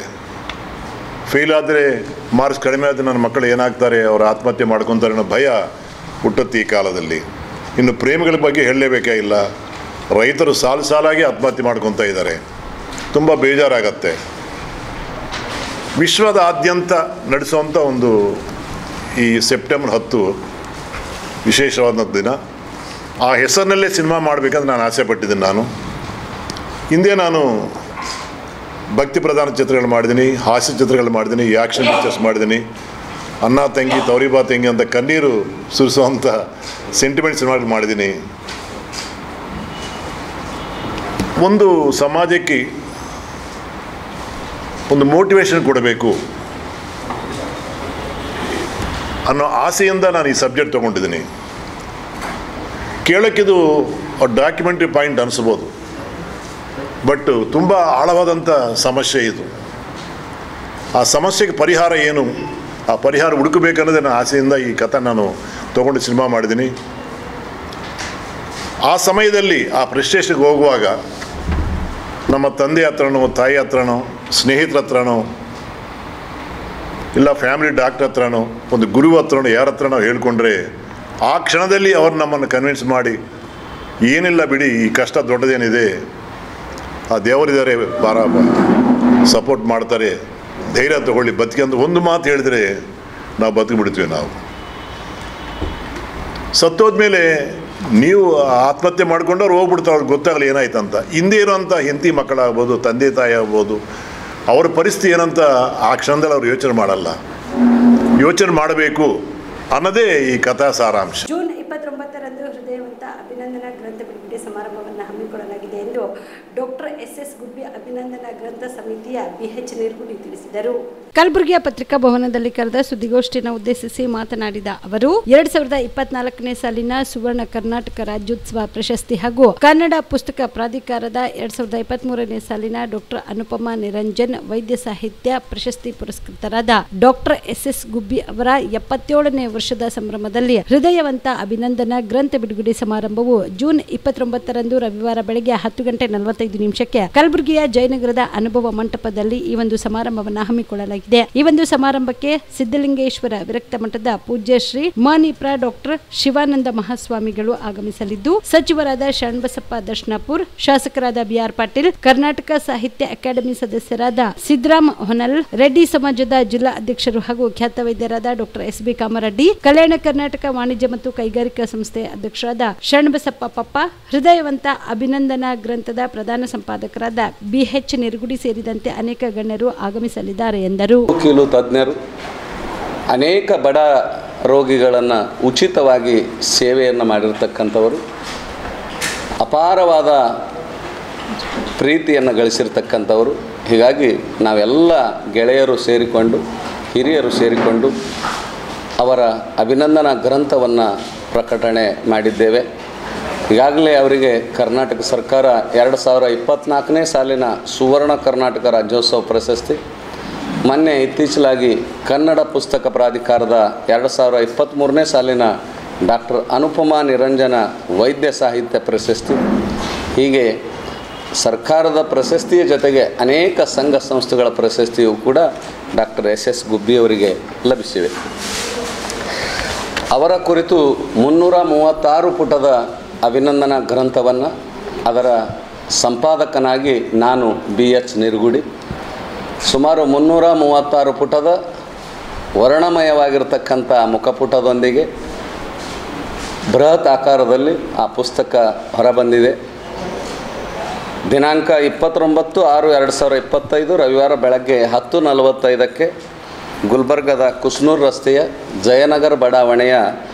ಫೇಲ್ ಆದರೆ, ಮಾರ್ಕ್ಸ್ ಕಡಿಮೆ ಆದರೆ ನನ್ನ ಮಕ್ಕಳು ಏನಾಗ್ತಾರೆ, ಅವರು ಆತ್ಮಹತ್ಯೆ ಮಾಡ್ಕೊತಾರೆ ಅನ್ನೋ ಭಯ ಹುಟ್ಟುತ್ತೆ ಈ ಕಾಲದಲ್ಲಿ. ಇನ್ನು ಪ್ರೇಮಿಗಳ ಬಗ್ಗೆ ಹೇಳಲೇಬೇಕಾಗಿಲ್ಲ. ರೈತರು ಸಾಲಾಗಿ ಆತ್ಮಹತ್ಯೆ ಮಾಡ್ಕೊತಾ ಇದ್ದಾರೆ. ತುಂಬ ಬೇಜಾರಾಗತ್ತೆ. ವಿಶ್ವದಾದ್ಯಂತ ನಡೆಸುವಂಥ ಒಂದು ಈ ಸೆಪ್ಟೆಂಬರ್ 10 ವಿಶೇಷವಾದ ದಿನ. ಆ ಹೆಸರಿನಲ್ಲೇ ಸಿನಿಮಾ ಮಾಡಬೇಕಂತ ನಾನು ಆಸೆ ಪಟ್ಟಿದ್ದೀನಿ. ನಾನು ಹಿಂದೆ ನಾನು ಭಕ್ತಿ ಪ್ರಧಾನ ಚಿತ್ರಗಳು ಮಾಡಿದ್ದೀನಿ, ಹಾಸ್ಯ ಚಿತ್ರಗಳು ಮಾಡಿದ್ದೀನಿ, ಆ್ಯಕ್ಷನ್ ಪಿಕ್ಚರ್ಸ್ ಮಾಡಿದ್ದೀನಿ, ಅಣ್ಣ ತಂಗಿ ತವರಿಬಾ ತಂಗಿ ಅಂತ ಕಣ್ಣೀರು ಸುರಿಸುವಂಥ ಸೆಂಟಿಮೆಂಟ್ ಸಿನಿಮಾಗಳು ಮಾಡಿದ್ದೀನಿ. ಒಂದು ಸಮಾಜಕ್ಕೆ ಒಂದು ಮೋಟಿವೇಶನ್ ಕೊಡಬೇಕು ಅನ್ನೋ ಆಸೆಯಿಂದ ನಾನು ಈ ಸಬ್ಜೆಕ್ಟ್ ತೊಗೊಂಡಿದ್ದೀನಿ. ಕೇಳೋಕ್ಕಿದು ಡಾಕ್ಯುಮೆಂಟ್ರಿ ಪಾಯಿಂಟ್ ಅನಿಸ್ಬೋದು, ಬಟ್ ತುಂಬ ಆಳವಾದಂಥ ಸಮಸ್ಯೆ ಇದು. ಆ ಸಮಸ್ಯೆಗೆ ಪರಿಹಾರ ಏನು, ಆ ಪರಿಹಾರ ಹುಡುಕಬೇಕನ್ನೋದೇ ನನ್ನ ಆಸೆಯಿಂದ ಈ ಕಥೆ ನಾನು ತೊಗೊಂಡು ಸಿನಿಮಾ ಮಾಡಿದ್ದೀನಿ. ಆ ಸಮಯದಲ್ಲಿ ಆ ಪ್ರೆಸ್ಟೇಷನ್ಗೆ ಹೋಗುವಾಗ ನಮ್ಮ ತಂದೆ ಹತ್ರನೋ, ತಾಯಿ ಹತ್ರನೋ, ಸ್ನೇಹಿತರ ಹತ್ರನೋ, ಇಲ್ಲ ಫ್ಯಾಮಿಲಿ ಡಾಕ್ಟರ್ ಹತ್ರನೋ, ಒಂದು ಗುರು ಹತ್ರನೋ, ಯಾರ ಹತ್ರನೋ ಹೇಳ್ಕೊಂಡ್ರೆ ಆ ಕ್ಷಣದಲ್ಲಿ ಅವ್ರು ನಮ್ಮನ್ನು ಕನ್ವಿನ್ಸ್ ಮಾಡಿ ಏನಿಲ್ಲ ಬಿಡಿ, ಈ ಕಷ್ಟ ದೊಡ್ಡದೇನಿದೆ, ಆ ದೇವರಿದ್ದಾರೆ, ಸಪೋರ್ಟ್ ಮಾಡ್ತಾರೆ, ಧೈರ್ಯ ತಗೊಳ್ಳಿ, ಬದುಕಿ ಅಂತ ಒಂದು ಮಾತು ಹೇಳಿದ್ರೆ ನಾವು ಬದುಕಿಬಿಡ್ತೀವಿ. ನಾವು ಸತ್ತೋದ್ಮೇಲೆ ನೀವು ಆತ್ಮಹತ್ಯೆ ಮಾಡ್ಕೊಂಡವ್ರು ಹೋಗ್ಬಿಡ್ತಾರೆ, ಅವ್ರಿಗೆ ಗೊತ್ತಾಗಲಿ ಏನಾಯ್ತು ಅಂತ. ಹಿಂದೆ ಇರೋಂಥ ಹೆಂಡತಿ ಮಕ್ಕಳಾಗ್ಬೋದು, ತಂದೆ ತಾಯಿ ಆಗ್ಬೋದು, ಅವ್ರ ಪರಿಸ್ಥಿತಿ ಏನಂತ ಆ ಕ್ಷಣದಲ್ಲಿ ಅವ್ರು ಯೋಚನೆ ಮಾಡಲ್ಲ. ಯೋಚನೆ ಮಾಡಬೇಕು ಅನ್ನೋದೇ ಈ ಕಥಾ ಸಾರಾಂಶ. ಜೂನ್ 29ರಂದು ಹೃದಯವಂತ ಅಭಿನಂದನಾ ಗ್ರಂಥ ಬಿಡುಗಡೆ ಸಮಾರಂಭವನ್ನು ಹಮ್ಮಿಕೊಳ್ಳಲಾಗಿದೆ ಎಂದು ಡಾಕ್ಟರ್ ಎಸ್ ಗುಬ್ಬಿ ಅಭಿನಂದನಾ ಗ್ರಂಥ ಸಮಿತಿಯ BH ನಿರ್ಗುಡಿ ತಿಳಿಸಿದರು. ಕಲಬುರಗಿಯ ಪತ್ರಿಕಾ ಭವನದಲ್ಲಿ ಕರೆದ ಸುದ್ದಿಗೋಷ್ಠಿಯನ್ನು ಉದ್ದೇಶಿಸಿ ಮಾತನಾಡಿದ ಅವರು 2024ನೇ ಸಾಲಿನ ಸುವರ್ಣ ಕರ್ನಾಟಕ ರಾಜ್ಯೋತ್ಸವ ಪ್ರಶಸ್ತಿ ಹಾಗೂ ಕನ್ನಡ ಪುಸ್ತಕ ಪ್ರಾಧಿಕಾರದ 2023ನೇ ಸಾಲಿನ ಡಾಕ್ಟರ್ ಅನುಪಮಾ ನಿರಂಜನ್ ವೈದ್ಯ ಸಾಹಿತ್ಯ ಪ್ರಶಸ್ತಿ ಪುರಸ್ಕೃತರಾದ ಡಾಕ್ಟರ್ ಎಸ್ ಗುಬ್ಬಿ ಅವರ 77ನೇ ವರ್ಷದ ಸಂಭ್ರಮದಲ್ಲಿ ಹೃದಯವಂತ ಅಭಿನಂದನಾ ಗ್ರಂಥ ಬಿಡುಗಡೆ ಸಮಾರಂಭವು ಜೂನ್ 29ರಂದು ರವಿವಾರ ಬೆಳಗ್ಗೆ 10:45 ಕಲಬುರಗಿಯ ಜಯನಗರದ ಅನುಭವ ಮಂಟಪದಲ್ಲಿ ಈ ಒಂದು ಸಮಾರಂಭವನ್ನು ಹಮ್ಮಿಕೊಳ್ಳಲಾಗಿದೆ. ಈ ಒಂದು ಸಮಾರಂಭಕ್ಕೆ ಸಿದ್ದಲಿಂಗೇಶ್ವರ ವಿರಕ್ತ ಮಠದ ಪೂಜ್ಯ ಶ್ರೀ ಮಾನಿಪ್ರ ಡಾಕ್ಟರ್ ಶಿವಾನಂದ ಮಹಾಸ್ವಾಮಿಗಳು ಆಗಮಿಸಲಿದ್ದು, ಸಚಿವರಾದ ಶರಣಬಸಪ್ಪ ದರ್ಶನಾಪುರ್, ಶಾಸಕರಾದ BR ಪಾಟೀಲ್, ಕರ್ನಾಟಕ ಸಾಹಿತ್ಯ ಅಕಾಡೆಮಿ ಸದಸ್ಯರಾದ ಸಿದ್ದರಾಮ್ ಹೊನಲ್, ರೆಡ್ಡಿ ಸಮಾಜದ ಜಿಲ್ಲಾ ಅಧ್ಯಕ್ಷರು ಹಾಗೂ ಖ್ಯಾತ ವೈದ್ಯರಾದ ಡಾಕ್ಟರ್ SB ಕಾಮರೆಡ್ಡಿ, ಕಲ್ಯಾಣ ಕರ್ನಾಟಕ ವಾಣಿಜ್ಯ ಮತ್ತು ಕೈಗಾರಿಕಾ ಸಂಸ್ಥೆ ಅಧ್ಯಕ್ಷರಾದ ಶರಣಬಸಪ್ಪ ಪಪ್ಪ, ಹೃದಯವಂತ ಅಭಿನಂದನಾ ಗ್ರಂಥದ ಪ್ರಧಾನ ಸಂಪಾದಕರಾದ BH ನಿರ್ಗುಡಿ ಸೇರಿದಂತೆ ಅನೇಕ ಗಣ್ಯರು ಆಗಮಿಸಲಿದ್ದಾರೆ ಎಂದರು. ಕೀಲು ತಜ್ಞರು, ಅನೇಕ ಬಡ ರೋಗಿಗಳನ್ನು ಉಚಿತವಾಗಿ ಸೇವೆಯನ್ನು ಮಾಡಿರ್ತಕ್ಕಂಥವರು, ಅಪಾರವಾದ ಪ್ರೀತಿಯನ್ನು ಗಳಿಸಿರ್ತಕ್ಕಂಥವರು. ಹೀಗಾಗಿ ನಾವೆಲ್ಲ ಗೆಳೆಯರು ಸೇರಿಕೊಂಡು, ಹಿರಿಯರು ಸೇರಿಕೊಂಡು ಅವರ ಅಭಿನಂದನಾ ಗ್ರಂಥವನ್ನು ಪ್ರಕಟಣೆ ಮಾಡಿದ್ದೇವೆ. ಈಗಾಗಲೇ ಅವರಿಗೆ ಕರ್ನಾಟಕ ಸರ್ಕಾರ 2024ನೇ ಸಾಲಿನ ಸುವರ್ಣ ಕರ್ನಾಟಕ ರಾಜ್ಯೋತ್ಸವ ಪ್ರಶಸ್ತಿ, ಮೊನ್ನೆ ಇತ್ತೀಚಲಾಗಿ ಕನ್ನಡ ಪುಸ್ತಕ ಪ್ರಾಧಿಕಾರದ 2023ನೇ ಸಾಲಿನ ಡಾಕ್ಟರ್ ಅನುಪಮಾ ನಿರಂಜನ ವೈದ್ಯ ಸಾಹಿತ್ಯ ಪ್ರಶಸ್ತಿ, ಹೀಗೆ ಸರ್ಕಾರದ ಪ್ರಶಸ್ತಿಯ ಜೊತೆಗೆ ಅನೇಕ ಸಂಘ ಸಂಸ್ಥೆಗಳ ಪ್ರಶಸ್ತಿಯು ಕೂಡ ಡಾಕ್ಟರ್ ಎಸ್ ಗುಬ್ಬಿಯವರಿಗೆ ಲಭಿಸಿವೆ. ಅವರ ಕುರಿತು 336 ಪುಟದ ಅಭಿನಂದನಾ ಗ್ರಂಥವನ್ನು ಅದರ ಸಂಪಾದಕನಾಗಿ ನಾನು BH ನಿರ್ಗುಡಿ ಸುಮಾರು 336 ಪುಟದ ವರ್ಣಮಯವಾಗಿರ್ತಕ್ಕಂಥ ಮುಖಪುಟದೊಂದಿಗೆ ಬೃಹತ್ ಆಕಾರದಲ್ಲಿ ಆ ಪುಸ್ತಕ ಹೊರಬಂದಿದೆ. ದಿನಾಂಕ 29/6/2025 ರವಿವಾರ ಬೆಳಗ್ಗೆ 10:45 ಗುಲ್ಬರ್ಗದ ಕುಸ್ನೂರ್ ರಸ್ತೆಯ ಜಯನಗರ ಬಡಾವಣೆಯ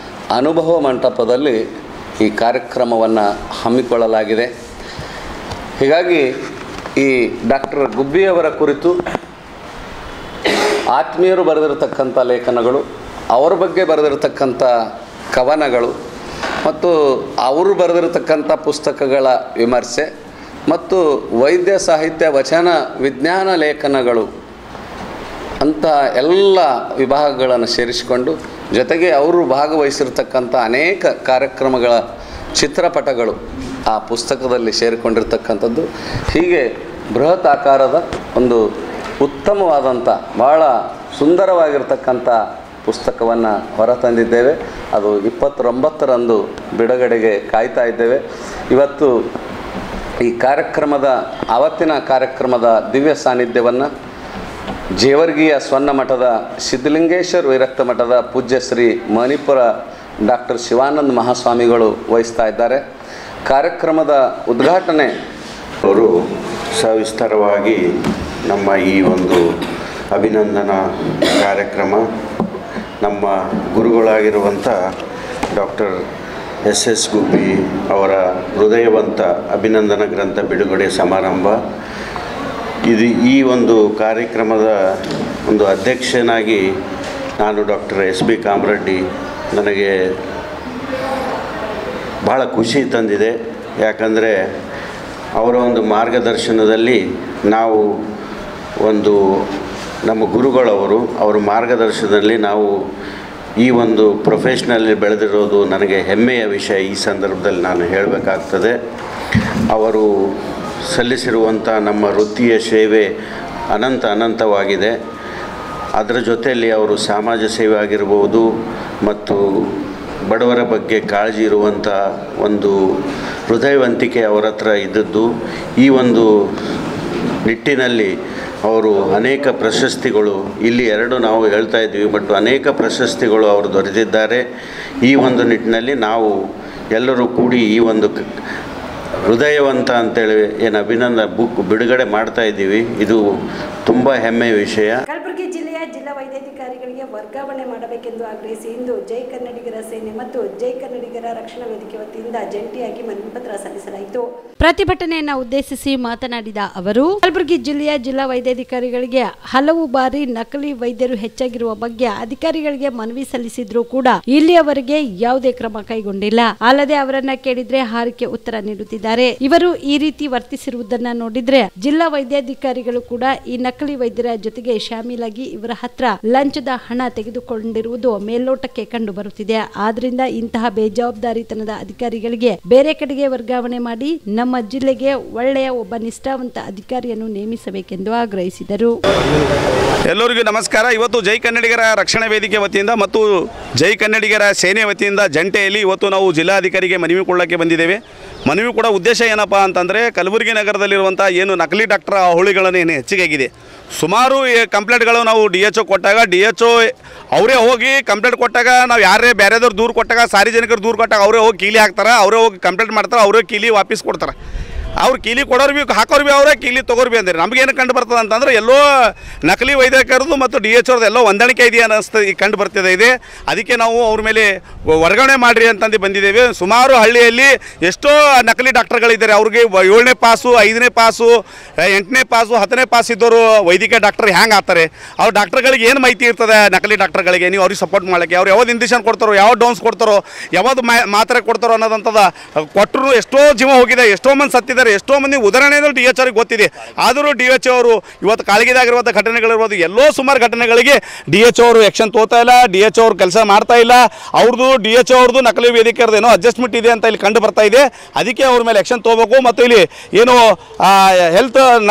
ಅನುಭವ ಮಂಟಪದಲ್ಲಿ ಈ ಕಾರ್ಯಕ್ರಮವನ್ನು ಹಮ್ಮಿಕೊಳ್ಳಲಾಗಿದೆ. ಹೀಗಾಗಿ ಈ ಡಾಕ್ಟರ್ ಗುಬ್ಬಿಯವರ ಕುರಿತು ಆತ್ಮೀಯರು ಬರೆದಿರತಕ್ಕಂಥ ಲೇಖನಗಳು, ಅವರ ಬಗ್ಗೆ ಬರೆದಿರತಕ್ಕಂಥ ಕವನಗಳು ಮತ್ತು ಅವರು ಬರೆದಿರತಕ್ಕಂಥ ಪುಸ್ತಕಗಳ ವಿಮರ್ಶೆ ಮತ್ತು ವೈದ್ಯ ಸಾಹಿತ್ಯ ವಚನ ವಿಜ್ಞಾನ ಲೇಖನಗಳು ಅಂತ ಎಲ್ಲ ವಿಭಾಗಗಳನ್ನು ಸೇರಿಸಿಕೊಂಡು, ಜೊತೆಗೆ ಅವರು ಭಾಗವಹಿಸಿರ್ತಕ್ಕಂಥ ಅನೇಕ ಕಾರ್ಯಕ್ರಮಗಳ ಚಿತ್ರಪಟಗಳು ಆ ಪುಸ್ತಕದಲ್ಲಿ ಸೇರಿಕೊಂಡಿರ್ತಕ್ಕಂಥದ್ದು. ಹೀಗೆ ಬೃಹತ್ ಆಕಾರದ ಒಂದು ಉತ್ತಮವಾದಂಥ ಭಾಳ ಸುಂದರವಾಗಿರ್ತಕ್ಕಂಥ ಪುಸ್ತಕವನ್ನು ಹೊರತಂದಿದ್ದೇವೆ. ಅದು 29ರಂದು ಬಿಡುಗಡೆಗೆ ಕಾಯ್ತಾ ಇದ್ದೇವೆ. ಇವತ್ತು ಈ ಕಾರ್ಯಕ್ರಮದ ಆವತ್ತಿನ ಕಾರ್ಯಕ್ರಮದ ದಿವ್ಯ ಸಾನ್ನಿಧ್ಯವನ್ನು ಜೇವರ್ಗಿಯ ಸ್ವರ್ಣ ಮಠದ ಸಿದ್ಧಲಿಂಗೇಶ್ವರ ವಿರಕ್ತ ಮಠದ ಪೂಜ್ಯ ಶ್ರೀ ಮಣಿಪುರ ಡಾಕ್ಟರ್ ಶಿವಾನಂದ ಮಹಾಸ್ವಾಮಿಗಳು ವಹಿಸ್ತಾ ಇದ್ದಾರೆ. ಕಾರ್ಯಕ್ರಮದ ಉದ್ಘಾಟನೆ ಅವರು ಸವಿಸ್ತಾರವಾಗಿ ನಮ್ಮ ಈ ಒಂದು ಅಭಿನಂದನಾ ಕಾರ್ಯಕ್ರಮ ನಮ್ಮ ಗುರುಗಳಾಗಿರುವಂಥ ಡಾಕ್ಟರ್ ಎಸ್ ಗುಬ್ಬಿ ಅವರ ಹೃದಯವಂತ ಅಭಿನಂದನಾ ಗ್ರಂಥ ಬಿಡುಗಡೆ ಸಮಾರಂಭ ಈ ಒಂದು ಕಾರ್ಯಕ್ರಮದ ಒಂದು ಅಧ್ಯಕ್ಷನಾಗಿ ನಾನು ಡಾಕ್ಟರ್ ಎಸ್ ಬಿ ಕಾಮರೆಡ್ಡಿ ನನಗೆ ಭಾಳ ಖುಷಿ ತಂದಿದೆ. ಯಾಕಂದರೆ ಅವರ ಒಂದು ಮಾರ್ಗದರ್ಶನದಲ್ಲಿ ನಾವು ಒಂದು ನಮ್ಮ ಗುರುಗಳವರು ಅವರ ಮಾರ್ಗದರ್ಶನದಲ್ಲಿ ನಾವು ಈ ಒಂದು ಪ್ರೊಫೆಷ್ನಲ್ಲಿ ಬೆಳೆದಿರೋದು ನನಗೆ ಹೆಮ್ಮೆಯ ವಿಷಯ. ಈ ಸಂದರ್ಭದಲ್ಲಿ ನಾನು ಹೇಳಬೇಕಾಗ್ತದೆ, ಅವರು ಸಲ್ಲಿಸಿರುವಂಥ ನಮ್ಮ ವೃತ್ತಿಯ ಸೇವೆ ಅನಂತವಾಗಿದೆ. ಅದರ ಜೊತೆಯಲ್ಲಿ ಅವರು ಸಮಾಜ ಸೇವೆ ಆಗಿರ್ಬೋದು ಮತ್ತು ಬಡವರ ಬಗ್ಗೆ ಕಾಳಜಿ ಇರುವಂಥ ಒಂದು ಹೃದಯವಂತಿಕೆ ಅವರ ಹತ್ರ ಇದ್ದದ್ದು. ಈ ಒಂದು ನಿಟ್ಟಿನಲ್ಲಿ ಅವರು ಅನೇಕ ಪ್ರಶಸ್ತಿಗಳು ಇಲ್ಲಿ ಎರಡು ನಾವು ಹೇಳ್ತಾ ಇದ್ವಿ, ಬಟ್ ಅನೇಕ ಪ್ರಶಸ್ತಿಗಳು ಅವರು ದೊರೆತಿದ್ದಾರೆ. ಈ ಒಂದು ನಿಟ್ಟಿನಲ್ಲಿ ನಾವು ಎಲ್ಲರೂ ಕೂಡಿ ಈ ಒಂದು ಹೃದಯವಂತ ಅಂತೇಳಿ ಏನು ಅಭಿನಂದನ ಬುಕ್ ಬಿಡುಗಡೆ ಮಾಡ್ತಾ ಇದ್ದೀವಿ. ಇದು ತುಂಬ ಹೆಮ್ಮೆಯ ವಿಷಯ. ಕಲಬುರಗಿ ಜಿಲ್ಲೆಯ ಜಿಲ್ಲಾ ವೈದ್ಯಾಧಿಕಾರಿಗಳಿಗೆ ವರ್ಗಾವಣೆ ಮಾಡಬೇಕೆಂದು ಆಗ್ರಹಿಸಿ ಇಂದು ಜೈ ಕನ್ನಡಿಗರ ಸೇನೆ ಮತ್ತು ಜೈ ಕನ್ನಡಿಗರ ರಕ್ಷಣಾ ವೇದಿಕೆ ವತಿಯಿಂದ ಜಂಟಿಯಾಗಿ ಮನವಿ ಪತ್ರ ಸಲ್ಲಿಸಲಾಯಿತು. ಪ್ರತಿಭಟನೆಯನ್ನು ಉದ್ದೇಶಿಸಿ ಮಾತನಾಡಿದ ಅವರು, ಕಲಬುರಗಿ ಜಿಲ್ಲೆಯ ಜಿಲ್ಲಾ ವೈದ್ಯಾಧಿಕಾರಿಗಳಿಗೆ ಹಲವು ಬಾರಿ ನಕಲಿ ವೈದ್ಯರು ಹೆಚ್ಚಾಗಿರುವ ಬಗ್ಗೆ ಅಧಿಕಾರಿಗಳಿಗೆ ಮನವಿ ಸಲ್ಲಿಸಿದ್ರೂ ಕೂಡ ಇಲ್ಲಿಯವರೆಗೆ ಯಾವುದೇ ಕ್ರಮ ಕೈಗೊಂಡಿಲ್ಲ. ಅಲ್ಲದೆ ಅವರನ್ನ ಕೇಳಿದ್ರೆ ಹಾರಿಕೆ ಉತ್ತರ ನೀಡುತ್ತಿದ್ದಾರೆ. ಇವರು ಈ ರೀತಿ ವರ್ತಿಸಿರುವುದನ್ನ ನೋಡಿದ್ರೆ ಜಿಲ್ಲಾ ವೈದ್ಯಾಧಿಕಾರಿಗಳು ಕೂಡ ಈ ನಕಲಿ ವೈದ್ಯರ ಜೊತೆಗೆ ಶಾಮೀಲಾಗಿ ಇವರ ಹತ್ರ ಲಂಚದ ಹಣ ತೆಗೆದುಕೊಂಡಿರುವುದು ಮೇಲ್ನೋಟಕ್ಕೆ ಕಂಡು ಬರುತ್ತಿದೆ. ಆದ್ರಿಂದ ಇಂತಹ ಬೇಜವಾಬ್ದಾರಿತನದ ಅಧಿಕಾರಿಗಳಿಗೆ ಬೇರೆ ಕಡೆಗೆ ವರ್ಗಾವಣೆ ಮಾಡಿ ನಮ್ಮ ಜಿಲ್ಲೆಗೆ ಒಳ್ಳೆಯ ಒಬ್ಬ ನಿಷ್ಠಾವಂತ ಅಧಿಕಾರಿಯನ್ನು ನೇಮಿಸಬೇಕೆಂದು ಆಗ್ರಹಿಸಿದರು. ಎಲ್ಲರಿಗೂ ನಮಸ್ಕಾರ. ಇವತ್ತು ಜೈ ಕನ್ನಡಿಗರ ರಕ್ಷಣಾ ವೇದಿಕೆ ವತಿಯಿಂದ ಮತ್ತು ಜೈ ಕನ್ನಡಿಗರ ಸೇನೆ ವತಿಯಿಂದ ಜಂಟೆಯಲ್ಲಿ ಇವತ್ತು ನಾವು ಜಿಲ್ಲಾಧಿಕಾರಿಗೆ ಮನವಿ ಕೊಡಲಿಕ್ಕೆ ಬಂದಿದ್ದೇವೆ. ಮನವಿ ಕೂಡ ಉದ್ದೇಶ ಏನಪ್ಪ ಅಂತಂದರೆ, ಕಲಬುರಗಿ ನಗರದಲ್ಲಿರುವಂಥ ಏನು ನಕಲಿ ಡಾಕ್ಟರ್ ಹುಳಿಗಳನ್ನು ಏನು ಹೆಚ್ಚಿಗೆ ಆಗಿದೆ. ಸುಮಾರು ಕಂಪ್ಲೇಂಟ್ಗಳು ನಾವು DHO ಕೊಟ್ಟಾಗ DHO ಅವರೇ ಹೋಗಿ ಕಂಪ್ಲೇಂಟ್ ಕೊಟ್ಟಾಗ ನಾವು ಯಾರೇ ಬೇರೆದವ್ರು ದೂರು ಕೊಟ್ಟಾಗ ಸಾರ್ವಜನಿಕರು ದೂರು ಕೊಟ್ಟಾಗ ಅವರೇ ಹೋಗಿ ಕೀಲಿ ಹಾಕ್ತಾರೆ, ಅವರೇ ಹೋಗಿ ಕಂಪ್ಲೇಂಟ್ ಮಾಡ್ತಾರೆ, ಅವರೇ ಕೀಲಿ ವಾಪಸ್ ಕೊಡ್ತಾರೆ. ಅವ್ರು ಕೀಲಿ ಕೊಡೋರು ಭೀ ಹಾಕೋರು ಭೀ ಅವರೇ ಕೀಲಿ ತೊಗೋರು ಭೀ ಅಂದರೆ ನಮಗೇನು ಕಂಡು ಬರ್ತದೆ ಅಂತಂದರೆ ಎಲ್ಲೋ ನಕಲಿ ವೈದ್ಯಕರದು ಮತ್ತು DHOರದ್ದು ಎಲ್ಲೋ ಹೊಂದಾಣಿಕೆ ಇದೆಯಾ ಅನ್ನಿಸ್ತದೆ ಕಂಡು ಬರ್ತಿದೆ ಇದೆ. ಅದಕ್ಕೆ ನಾವು ಅವ್ರ ಮೇಲೆ ವರ್ಗಾವಣೆ ಮಾಡಿರಿ ಅಂತಂದು ಬಂದಿದ್ದೇವೆ. ಸುಮಾರು ಹಳ್ಳಿಯಲ್ಲಿ ಎಷ್ಟೋ ನಕಲಿ ಡಾಕ್ಟರ್ಗಳಿದ್ದಾರೆ. ಅವ್ರಿಗೆ 7ನೇ ಪಾಸು 5ನೇ ಪಾಸು 8ನೇ ಪಾಸು 10ನೇ ಪಾಸ್ ಇದ್ದವರು ವೈದ್ಯಕೀಯ ಡಾಕ್ಟರ್ ಹ್ಯಾಂಗೆ ಆಗ್ತಾರೆ? ಅವ್ರು ಡಾಕ್ಟರ್ಗಳಿಗೆ ಏನು ಮಾಹಿತಿ ಇರ್ತದೆ ನಕಲಿ ಡಾಕ್ಟರ್ಗಳಿಗೆ? ನೀವು ಅವ್ರಿಗೆ ಸಪೋರ್ಟ್ ಮಾಡೋಕ್ಕೆ ಅವ್ರು ಯಾವ್ದು ಇಂಜೆಕ್ಷನ್ ಕೊಡ್ತಾರೋ, ಯಾವ ಡೋನ್ಸ್ ಕೊಡ್ತಾರೋ, ಯಾವ್ದು ಮಾತ್ರೆ ಕೊಡ್ತಾರೋ ಅನ್ನೋದಂಥದ್ದು ಕೊಟ್ಟರು ಎಷ್ಟೋ ಜೀವ ಹೋಗಿದೆ, ಎಷ್ಟೋ ಮಂದಿ ಸತ್ತಿದ್ದಾರೆ, ಎಷ್ಟೋ ಮಂದಿ ಉದಾಹರಣೆಗಳು DHOರಿಗೆ ಗೊತ್ತಿದೆ. ಆದರೂ DHO ಅವರು ಇವತ್ತು ಕಾಳಗಿದಾಗಿರುವಂಥ ಘಟನೆಗಳಿರ್ಬೋದು, ಎಲ್ಲೋ ಸುಮಾರು ಘಟನೆಗಳಿಗೆ DHO ಅವರು ಆ್ಯಕ್ಷನ್ ತೋತಾ ಇಲ್ಲ, DHO ಅವರು ಕೆಲಸ ಮಾಡ್ತಾ ಇಲ್ಲ. ಅವ್ರದ್ದು DHO ಅವ್ರದ್ದು ನಕಲಿ ವೇದಿಕೆಯವ್ರದ್ದು ಏನೋ ಅಡ್ಜಸ್ಟ್ಮೆಂಟ್ ಇದೆ ಅಂತ ಇಲ್ಲಿ ಕಂಡು ಬರ್ತಾ ಇದೆ. ಅದಕ್ಕೆ ಅವ್ರ ಮೇಲೆ ಆ್ಯಕ್ಷನ್ ತೊಗೋಬೇಕು. ಮತ್ತು ಇಲ್ಲಿ ಏನು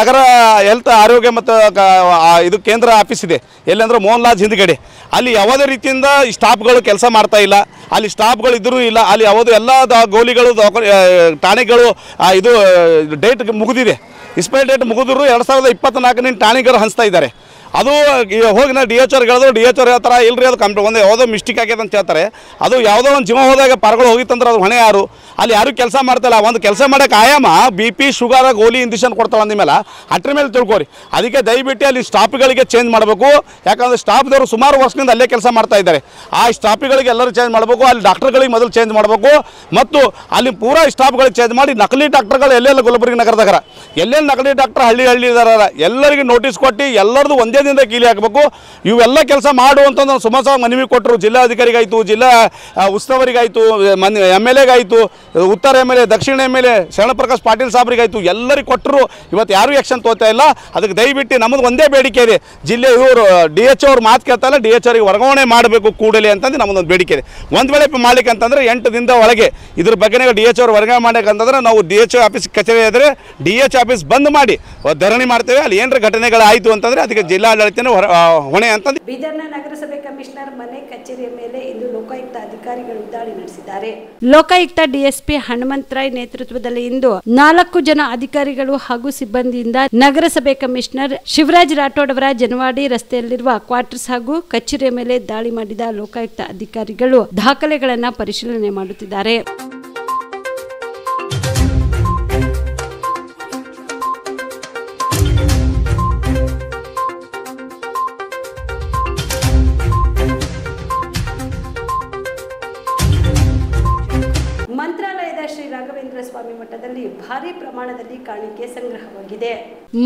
ನಗರ ಹೆಲ್ತ್ ಆರೋಗ್ಯ ಮತ್ತು ಇದು ಕೇಂದ್ರ ಆಫೀಸ್ ಇದೆ, ಎಲ್ಲಂದ್ರೆ ಮೋಹನ್ ಲಾಜ್ ಹಿಂದ್ಗಡೆ, ಅಲ್ಲಿ ಯಾವುದೇ ರೀತಿಯಿಂದ ಸ್ಟಾಫ್ಗಳು ಕೆಲಸ ಮಾಡ್ತಾ ಇಲ್ಲ. ಅಲ್ಲಿ ಸ್ಟಾಫ್ಗಳು ಇದ್ರೂ ಇಲ್ಲ. ಅಲ್ಲಿ ಯಾವುದು ಎಲ್ಲ ಗೋಲಿಗಳು ಠಾಣೆಗಳು ಇದು ಡೇಟ್ ಮುಗಿದಿದೆ, ಎಕ್ಸ್ಪೈರಿ ಡೇಟ್ ಮುಗಿದ್ರು 2024 ಠಾಣೆಗಳು ಹಂಚ್ತಾ ಇದ್ದಾರೆ. ಅದು ಹೋಗಿ ನಾವು DHOರಿಗೆ ಹೇಳಿದ್ರು, DHO ಹೇಳ್ತಾರೆ ಇಲ್ಲರಿ ಅದು ಒಂದು ಯಾವುದೋ ಮಿಸ್ಟೇಕ್ ಆಗ್ಯದ ಅಂತ ಹೇಳ್ತಾರೆ. ಅದು ಯಾವುದೋ ಒಂದು ಜೀವ ಹೋದಾಗ ಪಾರ್ಗಳು ಹೋಗಿತ್ತಂದ್ರೆ ಅದು ಹೊಣೆ ಯಾರು? ಅಲ್ಲಿ ಯಾರು ಕೆಲಸ ಮಾಡ್ತಾಯಿಲ್ಲ. ಒಂದು ಕೆಲಸ ಮಾಡೋಕೆ ಆಯಾಮ BP ಶುಗರ್ ಗೋಲಿ ಇಂಜೆಕ್ಷನ್ ಕೊಡ್ತಾವೆ ಅಂದಮೇಲೆ ಅಟ್ರ ಮೇಲೆ ತಿಳ್ಕೊರಿ. ಅದಕ್ಕೆ ದಯವಿಟ್ಟು ಅಲ್ಲಿ ಸ್ಟಾಫ್ಗಳಿಗೆ ಚೇಂಜ್ ಮಾಡಬೇಕು. ಯಾಕಂದರೆ ಸ್ಟಾಫ್ದವರು ಸುಮಾರು ವರ್ಷದಿಂದ ಅಲ್ಲೇ ಕೆಲಸ ಮಾಡ್ತಾ ಇದ್ದಾರೆ. ಆ ಸ್ಟಾಫ್ಗಳಿಗೆ ಎಲ್ಲರೂ ಚೇಂಜ್ ಮಾಡಬೇಕು. ಅಲ್ಲಿ ಡಾಕ್ಟರ್ಗಳಿಗೆ ಮೊದಲು ಚೇಂಜ್ ಮಾಡಬೇಕು ಮತ್ತು ಅಲ್ಲಿ ಪೂರಾ ಸ್ಟಾಫ್ಗಳಿಗೆ ಚೇಂಜ್ ಮಾಡಿ ನಕಲಿ ಡಾಕ್ಟರ್ಗಳು ಎಲ್ಲೆಲ್ಲ ಗುಲ್ಬರ್ಗಿ ನಗರದಾಗ ಎಲ್ಲೆಲ್ಲಿ ನಕಲಿ ಡಾಕ್ಟರ್ ಹಳ್ಳಿ ಇದಾರ ಎಲ್ಲರಿಗೂ ನೋಟಿಸ್ ಕೊಟ್ಟು ಎಲ್ಲರದು ಒಂದೇ ದಿನದ ಕೀಲಿ ಹಾಕಬೇಕು. ಇವೆಲ್ಲ ಕೆಲಸ ಮಾಡುವಂಥದ್ದು ಸುಮಾರು ಮನವಿ ಕೊಟ್ಟರು. ಜಿಲ್ಲಾಧಿಕಾರಿಗಾಯಿತು, ಜಿಲ್ಲಾ ಉಸ್ತುವಾರಿಗಾಯಿತು, MLAಗಾಯಿತು, ಉತ್ತರ MLA, ದಕ್ಷಿಣ MLA ಶರಣಪ್ರಕಾಶ್ ಪಾಟೀಲ್ ಸಾಬ್ರಿಗಾಯಿತು, ಎಲ್ಲರಿಗೂ ಕೊಟ್ಟರು. ಇವತ್ತು ಯಾರೂ ಆ್ಯಕ್ಷನ್ ತೋತಾ ಇಲ್ಲ. ಅದಕ್ಕೆ ದಯವಿಟ್ಟು ನಮ್ಮದು ಒಂದೇ ಬೇಡಿಕೆ ಇದೆ, ಜಿಲ್ಲೆ ಇವರು DHO ಅವ್ರು ಮಾತು ಕೇಳ್ತಾ ಇಲ್ಲ, DHOರಿಗೆ ವರ್ಗಾವಣೆ ಮಾಡಬೇಕು ಕೂಡಲೇ ಅಂತಂದು ನಮ್ಮದೊಂದು ಬೇಡಿಕೆ ಇದೆ. ಒಂದು ವೇಳೆ ಮಾಡಲಿಕ್ಕೆ ಅಂತಂದರೆ 8 ದಿನದ ಒಳಗೆ ಇದ್ರ ಬಗ್ಗೆ DHO ಅವ್ರು ವರ್ಗಾವಣೆ ಮಾಡಬೇಕಂತಂದ್ರೆ ನಾವು DHO ಆಫೀಸ್ ಕಚೇರಿ ಇದ್ದರೆ DHO ಆಫೀಸ್ ಬಂದ್ ಮಾಡಿ ಧರಣಿ ಮಾಡ್ತೇವೆ. ಅಲ್ಲಿ ಏನರ ಘಟನೆಗಳಾಯಿತು ಅಂತಂದರೆ ಅದಕ್ಕೆ ಜಿಲ್ಲಾ ಆಡಳಿತನೇ ಹೊಣೆ ಅಂತ. ಬೀದರ್ನ ನಗರಸಭೆ ಕಮಿಷನರ್ ಮನೆ ಕಚೇರಿಯ ಮೇಲೆ ಇಂದು ಲೋಕಾಯುಕ್ತ ಅಧಿಕಾರಿಗಳು ದಾಳಿ ನಡೆಸಿದ್ದಾರೆ. ಲೋಕಾಯುಕ್ತ ಡಿಎಸ್ಪಿ ಹನುಮಂತರಾಯ್ ನೇತೃತ್ವದಲ್ಲಿ ಇಂದು 4 ಜನ ಅಧಿಕಾರಿಗಳು ಹಾಗೂ ಸಿಬ್ಬಂದಿಯಿಂದ ನಗರಸಭೆ ಕಮಿಷನರ್ ಶಿವರಾಜ್ ರಾಠೋಡ್ ಅವರ ಜನವಾಡಿ ರಸ್ತೆಯಲ್ಲಿರುವ ಕ್ವಾರ್ಟರ್ಸ್ ಹಾಗೂ ಕಚೇರಿಯ ಮೇಲೆ ದಾಳಿ ಮಾಡಿದ ಲೋಕಾಯುಕ್ತ ಅಧಿಕಾರಿಗಳು ದಾಖಲೆಗಳನ್ನು ಪರಿಶೀಲನೆ ಮಾಡುತ್ತಿದ್ದಾರೆ. ಮಂತ್ರಾಲಯದ ಶ್ರೀ ರಾಘವೇಂದ್ರ ಸ್ವಾಮಿ ಮಠದಲ್ಲಿ ಭಾರಿ ಪ್ರಮಾಣದಲ್ಲಿ ಕಾಣಿಕೆ ಸಂಗ್ರಹವಾಗಿದೆ.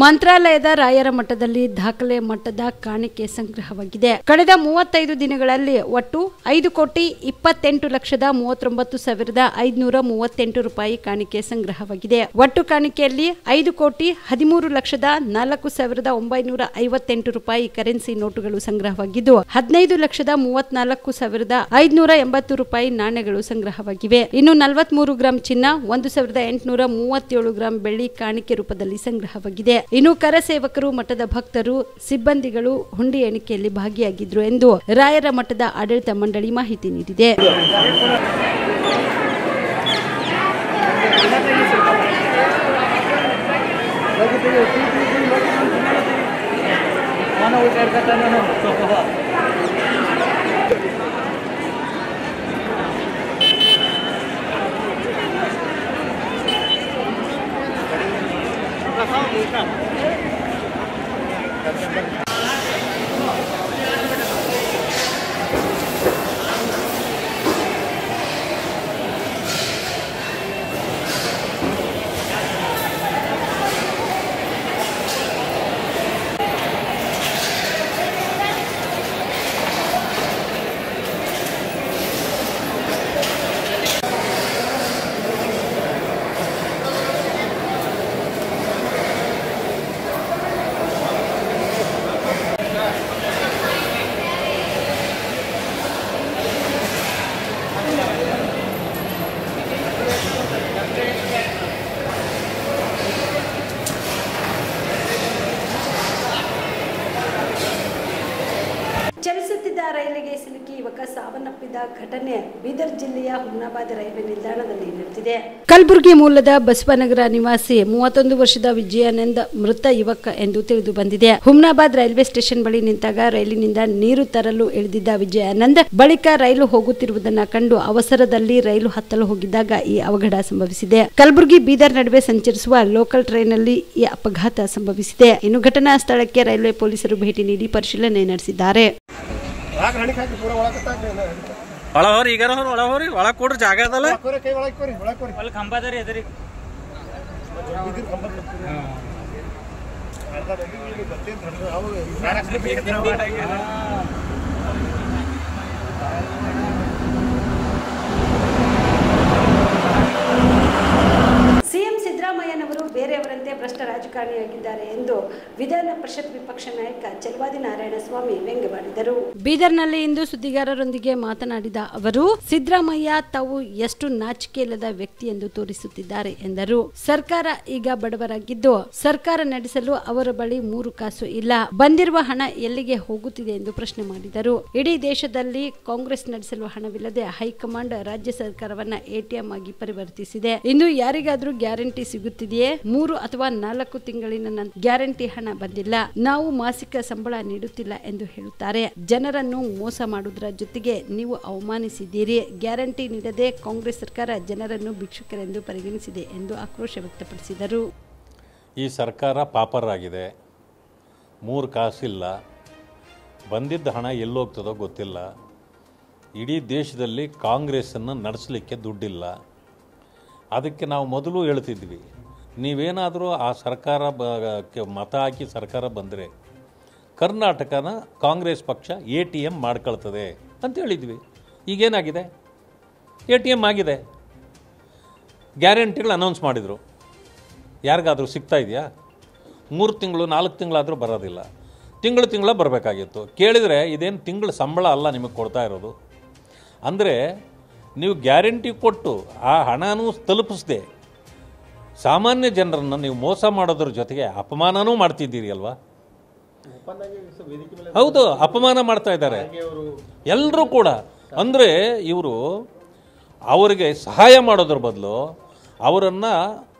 ಮಂತ್ರಾಲಯದ ರಾಯರ ಮಠದಲ್ಲಿ ದಾಖಲೆ ಮಟ್ಟದ ಕಾಣಿಕೆ ಸಂಗ್ರಹವಾಗಿದೆ. ಕಳೆದ 35 ದಿನಗಳಲ್ಲಿ ಒಟ್ಟು 5,38,39,538 ರೂಪಾಯಿ ಕಾಣಿಕೆ ಸಂಗ್ರಹವಾಗಿದೆ. ಒಟ್ಟು ಕಾಣಿಕೆಯಲ್ಲಿ 5,13,04,958 ರೂಪಾಯಿ ಕರೆನ್ಸಿ ನೋಟುಗಳು ಸಂಗ್ರಹವಾಗಿದ್ದು 15,34,580 ರೂಪಾಯಿ ನಾಣ್ಯಗಳು ಸಂಗ್ರಹವಾಗಿವೆ. ಇನ್ನು 43 ಗ್ರಾಂ ಚಿನ್ನ, 1,837 ಗ್ರಾಂ ಬೆಳ್ಳಿ ಕಾಣಿಕೆ ರೂಪದಲ್ಲಿ ಸಂಗ್ರಹವಾಗಿದೆ. ಇನ್ನು ಕರಸೇವಕರು, ಮಠದ ಭಕ್ತರು, ಸಿಬ್ಬಂದಿಗಳು ಹುಂಡಿ ಎಣಿಕೆಯಲ್ಲಿ ಭಾಗಿಯಾಗಿದ್ರು ಎಂದು ರಾಯರ ಮಠದ ಆಡಳಿತ ಮಂಡಳಿ ಮಾಹಿತಿ ನೀಡಿದೆ. ಚಲಿಸುತ್ತಿದ್ದ ರೈಲಿಗೆ ಸಿಲುಕಿ ಯುವಕ ಸಾವನ್ನಪ್ಪಿದ ಘಟನೆ ಬೀದರ್ ಜಿಲ್ಲೆಯ ಹುಮ್ನಾಬಾದ್ ರೈಲ್ವೆ ನಿಲ್ದಾಣದಲ್ಲಿ ನಡೆದಿದೆ. ಕಲಬುರಗಿ ಮೂಲದ ಬಸವನಗರ ನಿವಾಸಿ 31 ವರ್ಷದ ವಿಜಯಾನಂದ್ ಮೃತ ಯುವಕ ಎಂದು ತಿಳಿದು ಬಂದಿದೆ. ಹುಮ್ನಾಬಾದ್ ರೈಲ್ವೆ ಸ್ಟೇಷನ್ ಬಳಿ ನಿಂತಾಗ ರೈಲಿನಿಂದ ನೀರು ತರಲು ಇಳಿದಿದ್ದ ವಿಜಯಾನಂದ್ ಬಳಿಕ ರೈಲು ಹೋಗುತ್ತಿರುವುದನ್ನು ಕಂಡು ಅವಸರದಲ್ಲಿ ರೈಲು ಹತ್ತಲು ಹೋಗಿದ್ದಾಗ ಈ ಅವಘಡ ಸಂಭವಿಸಿದೆ. ಕಲಬುರಗಿ ಬೀದರ್ ನಡುವೆ ಸಂಚರಿಸುವ ಲೋಕಲ್ ಟ್ರೈನ್ನಲ್ಲಿ ಈ ಅಪಘಾತ ಸಂಭವಿಸಿದೆ. ಇನ್ನು ಘಟನಾ ಸ್ಥಳಕ್ಕೆ ರೈಲ್ವೆ ಪೊಲೀಸರು ಭೇಟಿ ನೀಡಿ ಪರಿಶೀಲನೆ ನಡೆಸಿದ್ದಾರೆ. ಒಳಹೋರಿ ಈಗ ಒಳಹೋರಿ ಒಳಗೆ ಕೊಡ್ರಿ ಜಾಗ ಅದಲ್ಲ ಕಂಬದರಿ ಎದರಿ ಸಿಎಂ ಸಿದ್ದರಾಮಯ್ಯನವರು ಬೇರೆಯವರಂತೆ ಭ್ರಷ್ಟ ರಾಜಕಾರಣಿಯಾಗಿದ್ದಾರೆ ಎಂದು ವಿಧಾನ ಪರಿಷತ್ ವಿಪಕ್ಷ ನಾಯಕ ಚಲವಾದಿ ನಾರಾಯಣಸ್ವಾಮಿ ವ್ಯಂಗ್ಯವಾಡಿದರು. ಬೀದರ್ನಲ್ಲಿ ಇಂದು ಸುದ್ದಿಗಾರರೊಂದಿಗೆ ಮಾತನಾಡಿದ ಅವರು, ಸಿದ್ದರಾಮಯ್ಯ ತಾವು ಎಷ್ಟು ನಾಚಿಕೆ ಇಲ್ಲದ ವ್ಯಕ್ತಿ ಎಂದು ತೋರಿಸುತ್ತಿದ್ದಾರೆ ಎಂದರು. ಸರ್ಕಾರ ಈಗ ಬಡವರಾಗಿದ್ದು ಸರ್ಕಾರ ನಡೆಸಲು ಅವರ ಬಳಿ 3 ಕಾಸು ಇಲ್ಲ. ಬಂದಿರುವ ಹಣ ಎಲ್ಲಿಗೆ ಹೋಗುತ್ತಿದೆ ಎಂದು ಪ್ರಶ್ನೆ ಮಾಡಿದರು. ಇಡೀ ದೇಶದಲ್ಲಿ ಕಾಂಗ್ರೆಸ್ ನಡೆಸಲು ಹಣವಿಲ್ಲದೆ ಹೈಕಮಾಂಡ್ ರಾಜ್ಯ ಸರ್ಕಾರವನ್ನ ಎಟಿಎಂ ಆಗಿ ಪರಿವರ್ತಿಸಿದೆ. ಇನ್ನು ಯಾರಿಗಾದ್ರೂ ಗ್ಯಾರಂಟಿ ಸಿಗುತ್ತಿದೆಯೇ? 3 ಅಥವಾ 4 ತಿಂಗಳಿನ ಗ್ಯಾರಂಟಿ ಹಣ ಬಂದಿಲ್ಲ. ನಾವು ಮಾಸಿಕ ಸಂಬಳ ನೀಡುತ್ತಿಲ್ಲ ಎಂದು ಹೇಳುತ್ತಾರೆ. ಜನರನ್ನು ಮೋಸ ಮಾಡುವುದರ ಜೊತೆಗೆ ನೀವು ಅವಮಾನಿಸಿದ್ದೀರಿ. ಗ್ಯಾರಂಟಿ ನೀಡದೆ ಕಾಂಗ್ರೆಸ್ ಸರ್ಕಾರ ಜನರನ್ನು ಭಿಕ್ಷುಕರೆಂದು ಪರಿಗಣಿಸಿದೆ ಎಂದು ಆಕ್ರೋಶ ವ್ಯಕ್ತಪಡಿಸಿದರು. ಈ ಸರ್ಕಾರ ಪಾಪರಾಗಿದೆ. 3 ಕಾಸಿಲ್ಲ. ಬಂದಿದ್ದ ಹಣ ಎಲ್ಲೋಗ್ತದೋ ಗೊತ್ತಿಲ್ಲ. ಇಡೀ ದೇಶದಲ್ಲಿ ಕಾಂಗ್ರೆಸ್ಸನ್ನು ನಡೆಸಲಿಕ್ಕೆ ದುಡ್ಡಿಲ್ಲ. ಅದಕ್ಕೆ ನಾವು ಮೊದಲು ಹೇಳ್ತಿದ್ವಿ, ನೀವೇನಾದರೂ ಆ ಸರ್ಕಾರ ಮತ ಹಾಕಿ ಸರ್ಕಾರ ಬಂದರೆ ಕರ್ನಾಟಕನ ಕಾಂಗ್ರೆಸ್ ಪಕ್ಷ ATM ಮಾಡ್ಕೊಳ್ತದೆ ಅಂತ ಹೇಳಿದ್ವಿ. ಈಗೇನಾಗಿದೆ? ATM ಆಗಿದೆ. ಗ್ಯಾರಂಟಿಗಳು ಅನೌನ್ಸ್ ಮಾಡಿದರು. ಯಾರಿಗಾದರೂ ಸಿಗ್ತಾ ಇದೆಯಾ? 3 ತಿಂಗಳು 4 ತಿಂಗಳಾದರೂ ಬರೋದಿಲ್ಲ. ತಿಂಗಳ ಬರಬೇಕಾಗಿತ್ತು. ಕೇಳಿದರೆ ಇದೇನು ತಿಂಗಳ ಸಂಬಳ ಅಲ್ಲ ನಿಮಗೆ ಕೊಡ್ತಾ ಇರೋದು. ಅಂದರೆ ನೀವು ಗ್ಯಾರಂಟಿ ಕೊಟ್ಟು ಆ ಹಣನೂ ತಲುಪಿಸದೆ ಸಾಮಾನ್ಯ ಜನರನ್ನು ನೀವು ಮೋಸ ಮಾಡೋದ್ರ ಜೊತೆಗೆ ಅಪಮಾನನೂ ಮಾಡ್ತಿದ್ದೀರಿ ಅಲ್ವಾ? ಹೌದು, ಅಪಮಾನ ಮಾಡ್ತಾ ಇದ್ದಾರೆ ಎಲ್ಲರೂ ಕೂಡ. ಅಂದರೆ ಇವರು ಅವರಿಗೆ ಸಹಾಯ ಮಾಡೋದ್ರ ಬದಲು ಅವರನ್ನು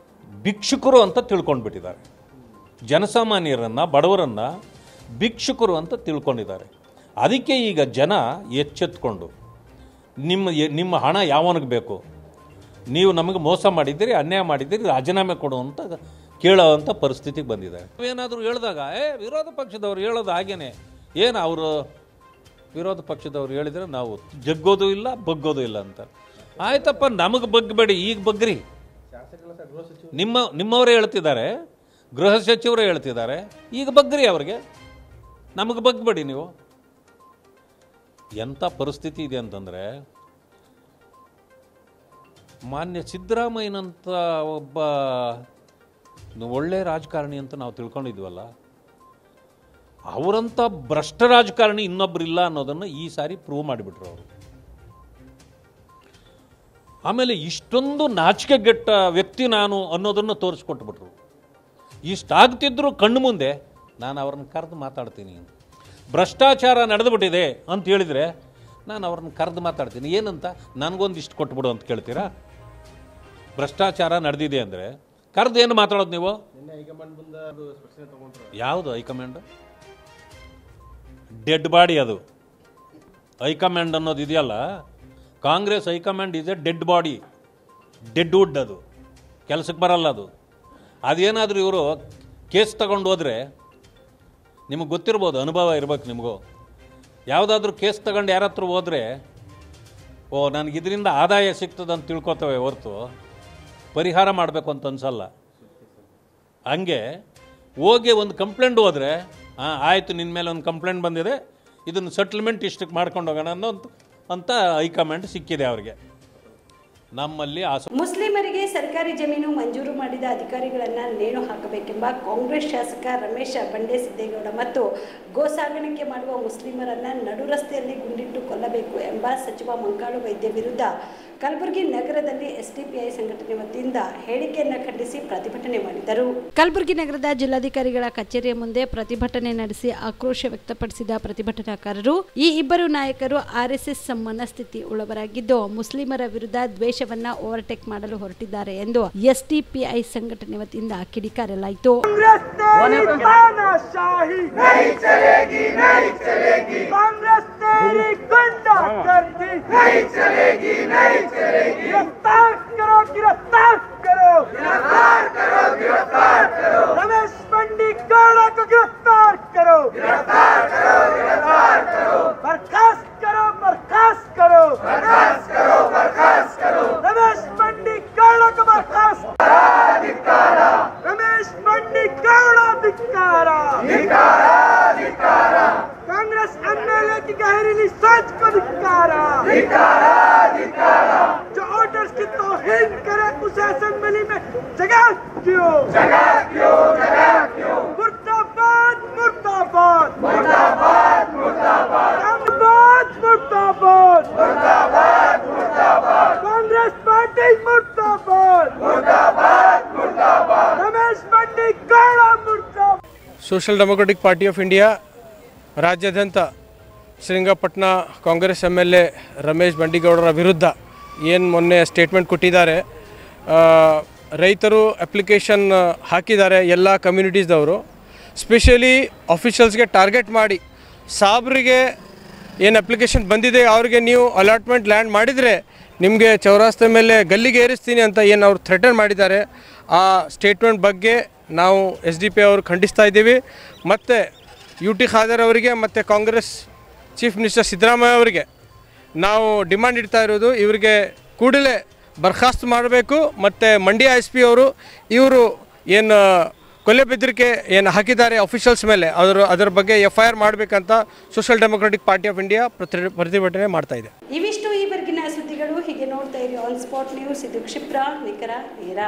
ಭಿಕ್ಷುಕರು ಅಂತ ತಿಳ್ಕೊಂಡ್ಬಿಟ್ಟಿದ್ದಾರೆ. ಜನಸಾಮಾನ್ಯರನ್ನು, ಬಡವರನ್ನು ಭಿಕ್ಷುಕರು ಅಂತ ತಿಳ್ಕೊಂಡಿದ್ದಾರೆ. ಅದಕ್ಕೆ ಈಗ ಜನ ಎಚ್ಚೆತ್ಕೊಂಡು ನಿಮ್ಮ ಹಣ ಯಾವನಿಗೆ ಬೇಕು, ನೀವು ನಮಗೆ ಮೋಸ ಮಾಡಿದ್ದೀರಿ, ಅನ್ಯಾಯ ಮಾಡಿದ್ದೀರಿ, ರಾಜೀನಾಮೆ ಕೊಡು ಅಂತ ಕೇಳೋವಂಥ ಪರಿಸ್ಥಿತಿಗೆ ಬಂದಿದ್ದಾರೆ. ಏನಾದರೂ ಹೇಳಿದಾಗ ವಿರೋಧ ಪಕ್ಷದವ್ರು ಹೇಳೋದು ಹಾಗೇನೆ, ಏನು ಅವರು ವಿರೋಧ ಪಕ್ಷದವ್ರು ಹೇಳಿದರೆ ನಾವು ಜಗ್ಗೋದು ಇಲ್ಲ, ಬಗ್ಗೋದು ಇಲ್ಲ ಅಂತ. ಆಯ್ತಪ್ಪ, ನಮಗೆ ಬಗ್ಬೇಡಿ, ಈಗ ಬಗ್ರಿ. ನಿಮ್ಮವರೇ ಹೇಳ್ತಿದ್ದಾರೆ, ಗೃಹ ಸಚಿವರೇ ಹೇಳ್ತಿದ್ದಾರೆ, ಈಗ ಬಗ್ರಿ ಅವ್ರಿಗೆ, ನಮಗೆ ಬಗ್ಬೇಡಿ ನೀವು. ಎಂಥ ಪರಿಸ್ಥಿತಿ ಇದೆ ಅಂತಂದರೆ, ಮಾನ್ಯ ಸಿದ್ದರಾಮಯ್ಯನಂತ ಒಬ್ಬ ಒಳ್ಳೆ ರಾಜಕಾರಣಿ ಅಂತ ನಾವು ತಿಳ್ಕೊಂಡಿದ್ವಲ್ಲ, ಅವರಂಥ ಭ್ರಷ್ಟ ರಾಜಕಾರಣಿ ಇನ್ನೊಬ್ಬರಿಲ್ಲ ಅನ್ನೋದನ್ನು ಈ ಸಾರಿ ಪ್ರೂವ್ ಮಾಡಿಬಿಟ್ರು ಅವರು. ಆಮೇಲೆ ಇಷ್ಟೊಂದು ನಾಚಿಕೆಗೆಟ್ಟ ವ್ಯಕ್ತಿ ನಾನು ಅನ್ನೋದನ್ನು ತೋರಿಸ್ಕೊಟ್ಬಿಟ್ರು. ಇಷ್ಟಾಗ್ತಿದ್ರು ಕಣ್ಣು ಮುಂದೆ ನಾನು ಅವ್ರನ್ನ ಕರೆದು ಮಾತಾಡ್ತೀನಿ. ಭ್ರಷ್ಟಾಚಾರ ನಡೆದುಬಿಟ್ಟಿದೆ ಅಂತ ಹೇಳಿದರೆ ನಾನು ಅವ್ರನ್ನ ಕರೆದು ಮಾತಾಡ್ತೀನಿ. ಏನಂತ, ನನಗೊಂದಿಷ್ಟು ಕೊಟ್ಬಿಡು ಅಂತ ಕೇಳ್ತೀರಾ? ಭ್ರಷ್ಟಾಚಾರ ನಡೆದಿದೆ ಅಂದರೆ ಕರೆದು ಏನು ಮಾತಾಡೋದು ನೀವು? ಯಾವುದು ಹೈಕಮಾಂಡ್? ಡೆಡ್ ಬಾಡಿ ಅದು. ಹೈಕಮಾಂಡ್ ಅನ್ನೋದು ಇದೆಯಲ್ಲ, Congress high command is a dead body, dead wood. ಅದು ಕೆಲಸಕ್ಕೆ ಬರಲ್ಲ. ಅದೇನಾದರೂ ಇವರು ಕೇಸ್ ತಗೊಂಡು ಹೋದರೆ, ನಿಮಗೆ ಗೊತ್ತಿರ್ಬೋದು, ಅನುಭವ ಇರ್ಬೇಕು ನಿಮಗೂ. ಯಾವುದಾದ್ರೂ ಕೇಸ್ ತಗೊಂಡು ಯಾರ ಹತ್ರ ಹೋದರೆ, ನನಗೆ ಇದರಿಂದ ಆದಾಯ ಸಿಗ್ತದೆ ಅಂತ ತಿಳ್ಕೊತವೆ ಹೊರತು ಪರಿಹಾರ ಮಾಡಬೇಕು ಅಂತ ಅನ್ಸಲ್ಲ. ಹಂಗೆ ಹೋಗಿ ಒಂದು ಕಂಪ್ಲೇಂಟ್ ಹೋದರೆ, ಆಯಿತು ನಿನ್ನ ಮೇಲೆ ಒಂದು ಕಂಪ್ಲೇಂಟ್ ಬಂದಿದೆ, ಇದನ್ನು ಸೆಟ್ಲ್ಮೆಂಟ್ ಇಷ್ಟಕ್ಕೆ ಮಾಡ್ಕೊಂಡು ಹೋಗೋಣ ಅಂತ ಹೈಕಮಾಂಡ್ ಸಿಕ್ಕಿದೆ ಅವರಿಗೆ. ನಮ್ಮಲ್ಲಿ ಮುಸ್ಲಿಮರಿಗೆ ಸರ್ಕಾರಿ ಜಮೀನು ಮಂಜೂರು ಮಾಡಿದ ಅಧಿಕಾರಿಗಳನ್ನು ನೇಣು ಹಾಕಬೇಕೆಂಬ ಕಾಂಗ್ರೆಸ್ ಶಾಸಕ ರಮೇಶ ಬಂಡೆಸಿದ್ದೇಗೌಡ ಮತ್ತು ಗೋಸಾಗಾಣಿಕೆ ಮಾಡುವ ಮುಸ್ಲಿಮರನ್ನು ನಡು ರಸ್ತೆಯಲ್ಲಿ ಗುಂಡಿಟ್ಟು ಕೊಲ್ಲಬೇಕು ಎಂಬ ಸಚಿವ ಮಂಕಾಳು ವೈದ್ಯ ವಿರುದ್ಧ ಕಲಬುರಗಿ ನಗರದಲ್ಲಿ ಎಸ್ಡಿಪಿಐ ಸಂಘಟನೆ ವತಿಯಿಂದ ಹೇಳಿಕೆಯನ್ನು ಖಂಡಿಸಿ ಪ್ರತಿಭಟನೆ ಮಾಡಿದರು. ಕಲಬುರಗಿ ನಗರದ ಜಿಲ್ಲಾಧಿಕಾರಿಗಳ ಕಚೇರಿಯ ಮುಂದೆ ಪ್ರತಿಭಟನೆ ನಡೆಸಿ ಆಕ್ರೋಶ ವ್ಯಕ್ತಪಡಿಸಿದ ಪ್ರತಿಭಟನಾಕಾರರು, ಈ ಇಬ್ಬರು ನಾಯಕರು ಆರ್ಎಸ್ಎಸ್ ಮನಸ್ಥಿತಿ ಉಳ್ಳವರಾಗಿದ್ದು ಮುಸ್ಲಿಮರ ವಿರುದ್ಧ ದ್ವೇಷವನ್ನ ಓವರ್ಟೇಕ್ ಮಾಡಲು ಹೊರಟಿದ್ದಾರೆ ಎಂದು ಎಸ್ಡಿಪಿಐ ಸಂಘಟನೆ ವತಿಯಿಂದ ಕಿಡಿಕಾರಲಾಯಿತು. गिरफ्तार करो, गिरफ्तार करो, गिरफ्तार करो, गिरफ्तार करो, रमेश बंडीगौड़ा को गिरफ्तार करो, गिरफ्तार करो, गिरफ्तार करो, बर्खास्त करो, बर्खास्त करो, बर्खास्त करो, बर्खास्त करो, रमेश बंडीगौड़ा को बर्खास्त धिक्कारा, रमेश बंडीगौड़ा धिक्कारा, धिक्कारा, धिक्कारा, कांग्रेस एमएलए की गहरीली सोच को धिक्कारा, धिक्कारा, धिक्कारा, जो ऑर्डर्स की तौहीन करे उसे असेंबली में जगह क्यों, जगह क्यों, जगह क्यों, मुर्दाबाद, मुर्दाबाद, मुर्दाबाद, मुर्दाबाद, मुर्दाबाद, मुर्दाबाद, मुर्दाबाद, मुर्दाबाद, कांग्रेस पार्टी मुर्दाबाद, मुर्दाबाद, मुर्दाबाद, रमेश बंडीगौड़ा मुर्दाबाद. Social democratic party of India ರಾಜ್ಯಾದ್ಯಂತ ಶ್ರೀರಂಗಪಟ್ಟಣ ಕಾಂಗ್ರೆಸ್ MLA ರಮೇಶ್ ಬಂಡಿಗೌಡರ ವಿರುದ್ಧ ಏನು ಮೊನ್ನೆ ಸ್ಟೇಟ್ಮೆಂಟ್ ಕೊಟ್ಟಿದ್ದಾರೆ, ರೈತರು ಅಪ್ಲಿಕೇಶನ್ ಹಾಕಿದ್ದಾರೆ ಎಲ್ಲ ಕಮ್ಯುನಿಟೀಸ್ದವರು, ಸ್ಪೆಷಲಿ ಆಫೀಷಿಯಲ್ಸ್ಗೆ ಟಾರ್ಗೆಟ್ ಮಾಡಿ ಸಾಬ್ರಿಗೆ ಏನು ಅಪ್ಲಿಕೇಶನ್ ಬಂದಿದೆ ಅವ್ರಿಗೆ ನೀವು ಅಲಾಟ್ಮೆಂಟ್ ಲ್ಯಾಂಡ್ ಮಾಡಿದರೆ ನಿಮಗೆ ಚೌರಾಸ್ತೆ ಮೇಲೆ ಗಲ್ಲಿಗೆ ಏರಿಸ್ತೀನಿ ಅಂತ ಏನು ಅವ್ರು ಥ್ರೆಟನ್ ಮಾಡಿದ್ದಾರೆ. ಆ ಸ್ಟೇಟ್ಮೆಂಟ್ ಬಗ್ಗೆ ನಾವು SDP ಅವರು ಖಂಡಿಸ್ತಾ ಇದ್ದೀವಿ. ಮತ್ತು UT ಖಾದರ್ ಅವರಿಗೆ ಮತ್ತು ಕಾಂಗ್ರೆಸ್ ಚೀಫ್ ಮಿನಿಸ್ಟರ್ ಸಿದ್ದರಾಮಯ್ಯ ಅವರಿಗೆ ನಾವು ಡಿಮಾಂಡ್ ಇಡ್ತಾ ಇರೋದು, ಇವರಿಗೆ ಕೂಡಲೇ ಬರ್ಖಾಸ್ತು ಮಾಡಬೇಕು. ಮತ್ತು ಮಂಡ್ಯ SP ಅವರು ಇವರು ಏನು ಕೊಲೆ ಬೆದರಿಕೆ ಏನು ಹಾಕಿದ್ದಾರೆ ಆಫೀಷಿಯಲ್ಸ್ ಮೇಲೆ ಅದರ ಬಗ್ಗೆ FIR ಮಾಡಬೇಕಂತ social democratic party of India ಪ್ರತಿಭಟನೆ ಮಾಡ್ತಾ ಇದೆ. ಇವಿಷ್ಟು ಈವರೆಗಿನ ಸುದ್ದಿಗಳು. ಹೀಗೆ ನೋಡ್ತಾ ನೋಡ್ತಾ ಇರಿ ಆನ್ ಸ್ಪಾಟ್ ನ್ಯೂಸ್. ಇದು ಕ್ಷಿಪ್ರ, ನಿಖರ, ನೇರ.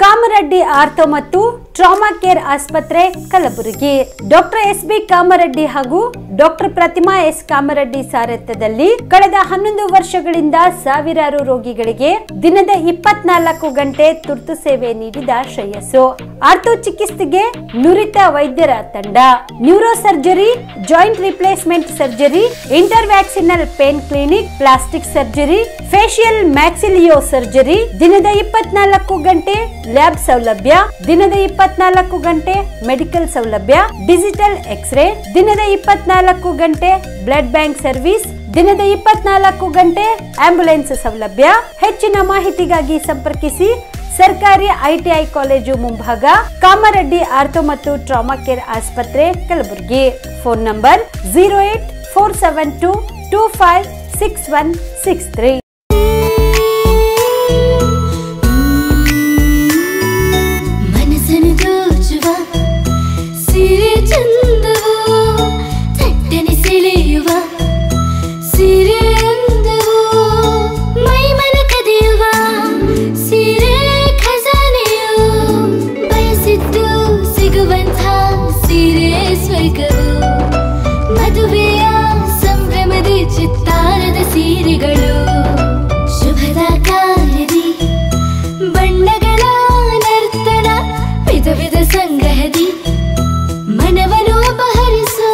ಕಾಮರೆಡ್ಡಿ ಆರ್ಥೋ ಮತ್ತು ಟ್ರಾಮಾ ಕೇರ್ ಆಸ್ಪತ್ರೆ ಕಲಬುರಗಿ. Doctor S B. ಕಾಮರೆಡ್ಡಿ ಹಾಗೂ ಡಾಕ್ಟರ್ ಪ್ರತಿಮಾ ಎಸ್. ಕಾಮರೆಡ್ಡಿ ಸಾರಥ್ಯದಲ್ಲಿ ಕಳೆದ 11 ವರ್ಷಗಳಿಂದ ಸಾವಿರಾರು ರೋಗಿಗಳಿಗೆ ದಿನದ 24 ಗಂಟೆ ತುರ್ತು ಸೇವೆ ನೀಡಿದ ಶ್ರೇಯಸ್ಸು. ಆರ್ಥೋ ಚಿಕಿತ್ಸೆಗೆ ನುರಿತ ವೈದ್ಯರ ತಂಡ, neuro surgery, joint replacement surgery, interventional pain clinic, plastic surgery, facial maxillo surgery, ದಿನದ 24 ಗಂಟೆ ಲ್ಯಾಬ್ ಸೌಲಭ್ಯ, ದಿನದ 24 ಗಂಟೆ ಮೆಡಿಕಲ್ ಸೌಲಭ್ಯ, ಡಿಜಿಟಲ್ ಎಕ್ಸ್ರೇ, ದಿನದ 24 ಗಂಟೆ ಬ್ಲಡ್ ಬ್ಯಾಂಕ್ ಸರ್ವಿಸ್, ದಿನದ 24 ಗಂಟೆ ಆಂಬ್ಯುಲೆನ್ಸ್ ಸೌಲಭ್ಯ. ಹೆಚ್ಚಿನ ಮಾಹಿತಿಗಾಗಿ ಸಂಪರ್ಕಿಸಿ ಸರ್ಕಾರಿ ಐಟಿಐ ಕಾಲೇಜು ಮುಂಭಾಗ, ಕಾಮರೆಡ್ಡಿ ಆರ್ಥೋ ಮತ್ತು ಟ್ರಾಮಾ ಕೇರ್ ಆಸ್ಪತ್ರೆ ಕಲಬುರಗಿ. Phone number 08472256163. ಚಿತ್ತಾರದ ಸೀರೆಗಳು ಶುಭದ ಕಾರ್ಯದಿ ಬಣ್ಣಗಳ ನರ್ತನ ವಿಧ ವಿಧ ಸಂಗ್ರಹದಿ ಮನವನ್ನು ಅಪಹರಿಸೋ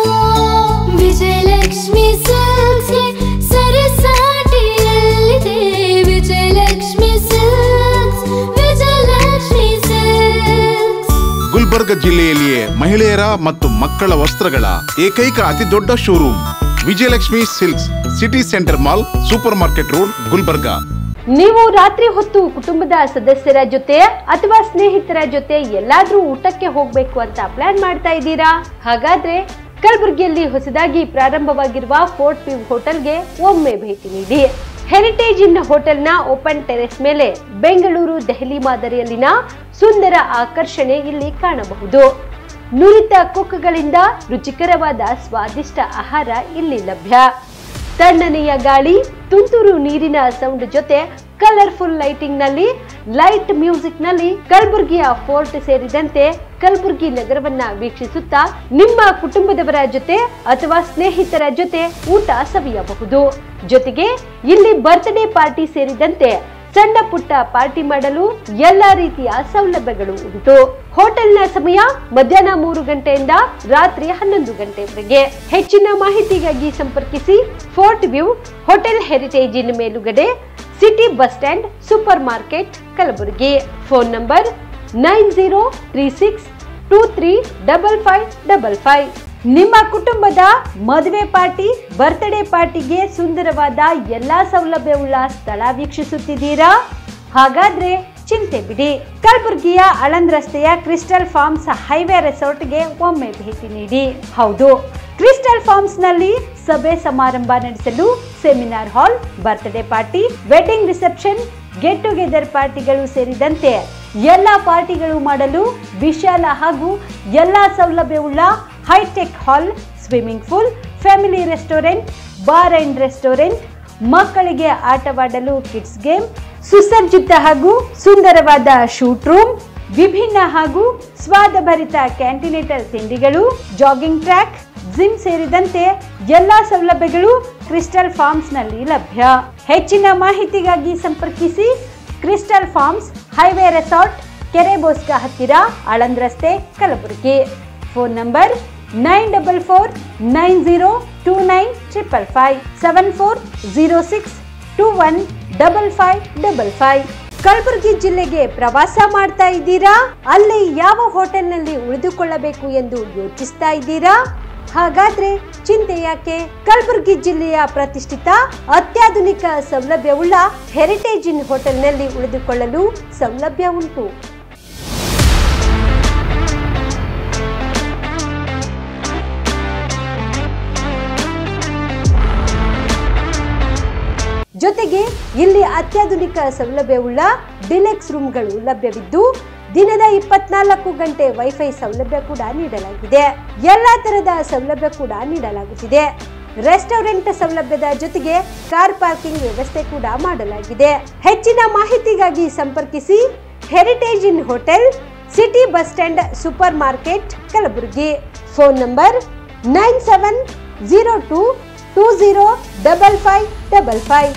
ವಿಜಯಲಕ್ಷ್ಮಿ ಸಿಲ್ಕ್ಸ್ಗೆ ಸರಿಸಾಟಿಯಲ್ಲಿದೆ. Vijayalakshmi Silks, Vijayalakshmi Silks. ಗುಲ್ಬರ್ಗ ಜಿಲ್ಲೆಯಲ್ಲಿಯೇ ಮಹಿಳೆಯರ ಮತ್ತು ಮಕ್ಕಳ ವಸ್ತ್ರಗಳ ಏಕೈಕ ಅತಿ ದೊಡ್ಡ showroom Vijayalakshmi Silks, city centre mall, super market road, Gulbarga. ನೀವು ರಾತ್ರಿ ಹೊತ್ತು ಕುಟುಂಬದ ಸದಸ್ಯರ ಜೊತೆ ಅಥವಾ ಸ್ನೇಹಿತರ ಜೊತೆ ಎಲ್ಲಾದ್ರೂ ಊಟಕ್ಕೆ ಹೋಗ್ಬೇಕು ಅಂತ ಪ್ಲಾನ್ ಮಾಡ್ತಾ ಇದ್ದೀರಾ? ಹಾಗಾದ್ರೆ ಕಲಬುರಗಿಯಲ್ಲಿ ಹೊಸದಾಗಿ ಪ್ರಾರಂಭವಾಗಿರುವ ಫೋರ್ಟ್ ವ್ಯೂ ಹೋಟೆಲ್ಗೆ ಒಮ್ಮೆ ಭೇಟಿ ನೀಡಿ. ಹೆರಿಟೇಜ್ ಇನ್ ಹೋಟೆಲ್ನ ಓಪನ್ ಟೆರೆಸ್ ಮೇಲೆ ಬೆಂಗಳೂರು, ದೆಹಲಿ ಮಾದರಿಯಲ್ಲಿನ ಸುಂದರ ಆಕರ್ಷಣೆ ಇಲ್ಲಿ ಕಾಣಬಹುದು. ನುರಿತ ಕುಕ್ಗಳಿಂದ ರುಚಿಕರವಾದ ಸ್ವಾದಿಷ್ಟ ಆಹಾರ ಇಲ್ಲಿ ಲಭ್ಯ. ತಣ್ಣನೆಯ ಗಾಳಿ, ತುಂತುರು ನೀರಿನ ಸೌಂಡ್ ಜೊತೆ ಕಲರ್ಫುಲ್ ಲೈಟಿಂಗ್ ನಲ್ಲಿ, ಲೈಟ್ ಮ್ಯೂಸಿಕ್ ನಲ್ಲಿ ಕಲಬುರಗಿಯ ಫೋರ್ಟ್ ಸೇರಿದಂತೆ ಕಲಬುರಗಿ ನಗರವನ್ನ ವೀಕ್ಷಿಸುತ್ತಾ ನಿಮ್ಮ ಕುಟುಂಬದವರ ಜೊತೆ ಅಥವಾ ಸ್ನೇಹಿತರ ಜೊತೆ ಊಟ ಸವಿಯಬಹುದು. ಜೊತೆಗೆ ಇಲ್ಲಿ ಬರ್ತ್ಡೇ ಪಾರ್ಟಿ ಸೇರಿದಂತೆ ಸಣ್ಣ ಪುಟ್ಟ ಪಾರ್ಟಿ ಮಾಡಲು ಎಲ್ಲಾ ರೀತಿಯ ಸೌಲಭ್ಯಗಳು ಉಂಟು. ಹೋಟೆಲ್ನ ಸಮಯ ಮಧ್ಯಾಹ್ನ 3 ಗಂಟೆಯಿಂದ ರಾತ್ರಿ 11 ಗಂಟೆವರೆಗೆ. ಹೆಚ್ಚಿನ ಮಾಹಿತಿಗಾಗಿ ಸಂಪರ್ಕಿಸಿ ಫೋರ್ಟ್ ವ್ಯೂ ಹೋಟೆಲ್, ಹೆರಿಟೇಜ್ ಇನ್ ಮೇಲುಗಡೆ, city bus stand, super market, Kalaburagi. Phone number 9036235555. ನಿಮ್ಮ ಕುಟುಂಬದ ಮದುವೆ ಪಾರ್ಟಿ, ಬರ್ತ್ಡೇ ಪಾರ್ಟಿಗೆ ಸುಂದರವಾದ ಎಲ್ಲಾ ಸೌಲಭ್ಯವುಳ್ಳ ಸ್ಥಳ ವೀಕ್ಷಿಸುತ್ತಿದ್ದೀರಾ? ಹಾಗಾದ್ರೆ ಚಿಂತೆ ಬಿಡಿ. ಕಲಬುರಗಿಯ ಆಳಂದ್ ರಸ್ತೆಯ ಕ್ರಿಸ್ಟಲ್ ಫಾರ್ಮ್ಸ್ ಹೈವೇ ರೆಸಾರ್ಟ್ಗೆ ಒಮ್ಮೆ ಭೇಟಿ ನೀಡಿ. ಹೌದು, ಕ್ರಿಸ್ಟಲ್ ಫಾರ್ಮ್ಸ್ ನಲ್ಲಿ ಸಭೆ ಸಮಾರಂಭ ನಡೆಸಲು seminar hall, birthday party, wedding reception, get together ಪಾರ್ಟಿಗಳು ಸೇರಿದಂತೆ ಎಲ್ಲಾ ಪಾರ್ಟಿಗಳು ಮಾಡಲು ವಿಶಾಲ ಹಾಗೂ ಎಲ್ಲಾ ಸೌಲಭ್ಯವುಳ್ಳ hi tech hall, swimming pool, family restaurant, bar and restaurant, ಮಕ್ಕಳಿಗೆ ಆಟವಾಡಲು ಕಿಡ್ಸ್ ಗೇಮ್, ಸುಸಜ್ಜಿತ ಹಾಗೂ ಸುಂದರವಾದ ಶೂಟ್ ರೂಮ್, ವಿಭಿನ್ನ ಹಾಗೂ ಸ್ವಾದಭರಿತ ಕ್ಯಾಂಟಿನೇಟಲ್ ತಿಂಡಿಗಳು, ಜಾಗಿಂಗ್ ಟ್ರ್ಯಾಕ್, ಜಿಮ್ ಸೇರಿದಂತೆ ಎಲ್ಲಾ ಸೌಲಭ್ಯಗಳು ಕ್ರಿಸ್ಟಲ್ ಫಾರ್ಮ್ಸ್ ನಲ್ಲಿ ಲಭ್ಯ. ಹೆಚ್ಚಿನ ಮಾಹಿತಿಗಾಗಿ ಸಂಪರ್ಕಿಸಿ ಕ್ರಿಸ್ಟಲ್ ಫಾರ್ಮ್ಸ್ ಹೈವೇ ರೆಸಾರ್ಟ್, ಕೆರೆ ಬೋಸ್ಕ ಹತ್ತಿರ, ಆಳಂದ್ ರಸ್ತೆ, ಕಲಬುರಗಿ. Phone number 9490295555 7406215555. ಕಲಬುರಗಿ ಜಿಲ್ಲೆಗೆ ಪ್ರವಾಸ ಮಾಡ್ತಾ ಇದ್ದೀರಾ? ಅಲ್ಲಿ ಯಾವ ಹೋಟೆಲ್ನಲ್ಲಿ ಉಳಿದುಕೊಳ್ಳಬೇಕು ಎಂದು ಯೋಚಿಸ್ತಾ ಇದ್ದೀರಾ? ಹಾಗಾದ್ರೆ ಚಿಂತೆ ಯಾಕೆ? ಕಲಬುರಗಿ ಜಿಲ್ಲೆಯ ಪ್ರತಿಷ್ಠಿತ ಅತ್ಯಾಧುನಿಕ ಸೌಲಭ್ಯವುಳ್ಳ ಹೆರಿಟೇಜ್ ಇನ್ ಹೋಟೆಲ್ನಲ್ಲಿ ಉಳಿದುಕೊಳ್ಳಲು ಸೌಲಭ್ಯ ಉಂಟು. ಜೊತೆಗೆ ಇಲ್ಲಿ ಅತ್ಯಾಧುನಿಕ ಸೌಲಭ್ಯವುಳ್ಳ ಡಿಲೆಕ್ಸ್ ರೂಮ್ಗಳು ಲಭ್ಯವಿದ್ದು ದಿನದ 24 ಗಂಟೆ ವೈಫೈ ಸೌಲಭ್ಯ ಕೂಡ ನೀಡಲಾಗಿದೆ. ಎಲ್ಲಾ ತರಹದ ಸೌಲಭ್ಯ ಕೂಡ ನೀಡಲಾಗುತ್ತಿದೆ. ರೆಸ್ಟೋರೆಂಟ್ ಸೌಲಭ್ಯದ ಜೊತೆಗೆ ಕಾರ್ ಪಾರ್ಕಿಂಗ್ ವ್ಯವಸ್ಥೆ ಕೂಡ ಮಾಡಲಾಗಿದೆ. ಹೆಚ್ಚಿನ ಮಾಹಿತಿಗಾಗಿ ಸಂಪರ್ಕಿಸಿ Heritage Inn hotel, city bus stand, super market, Kalaburagi. Phone number 9702205555.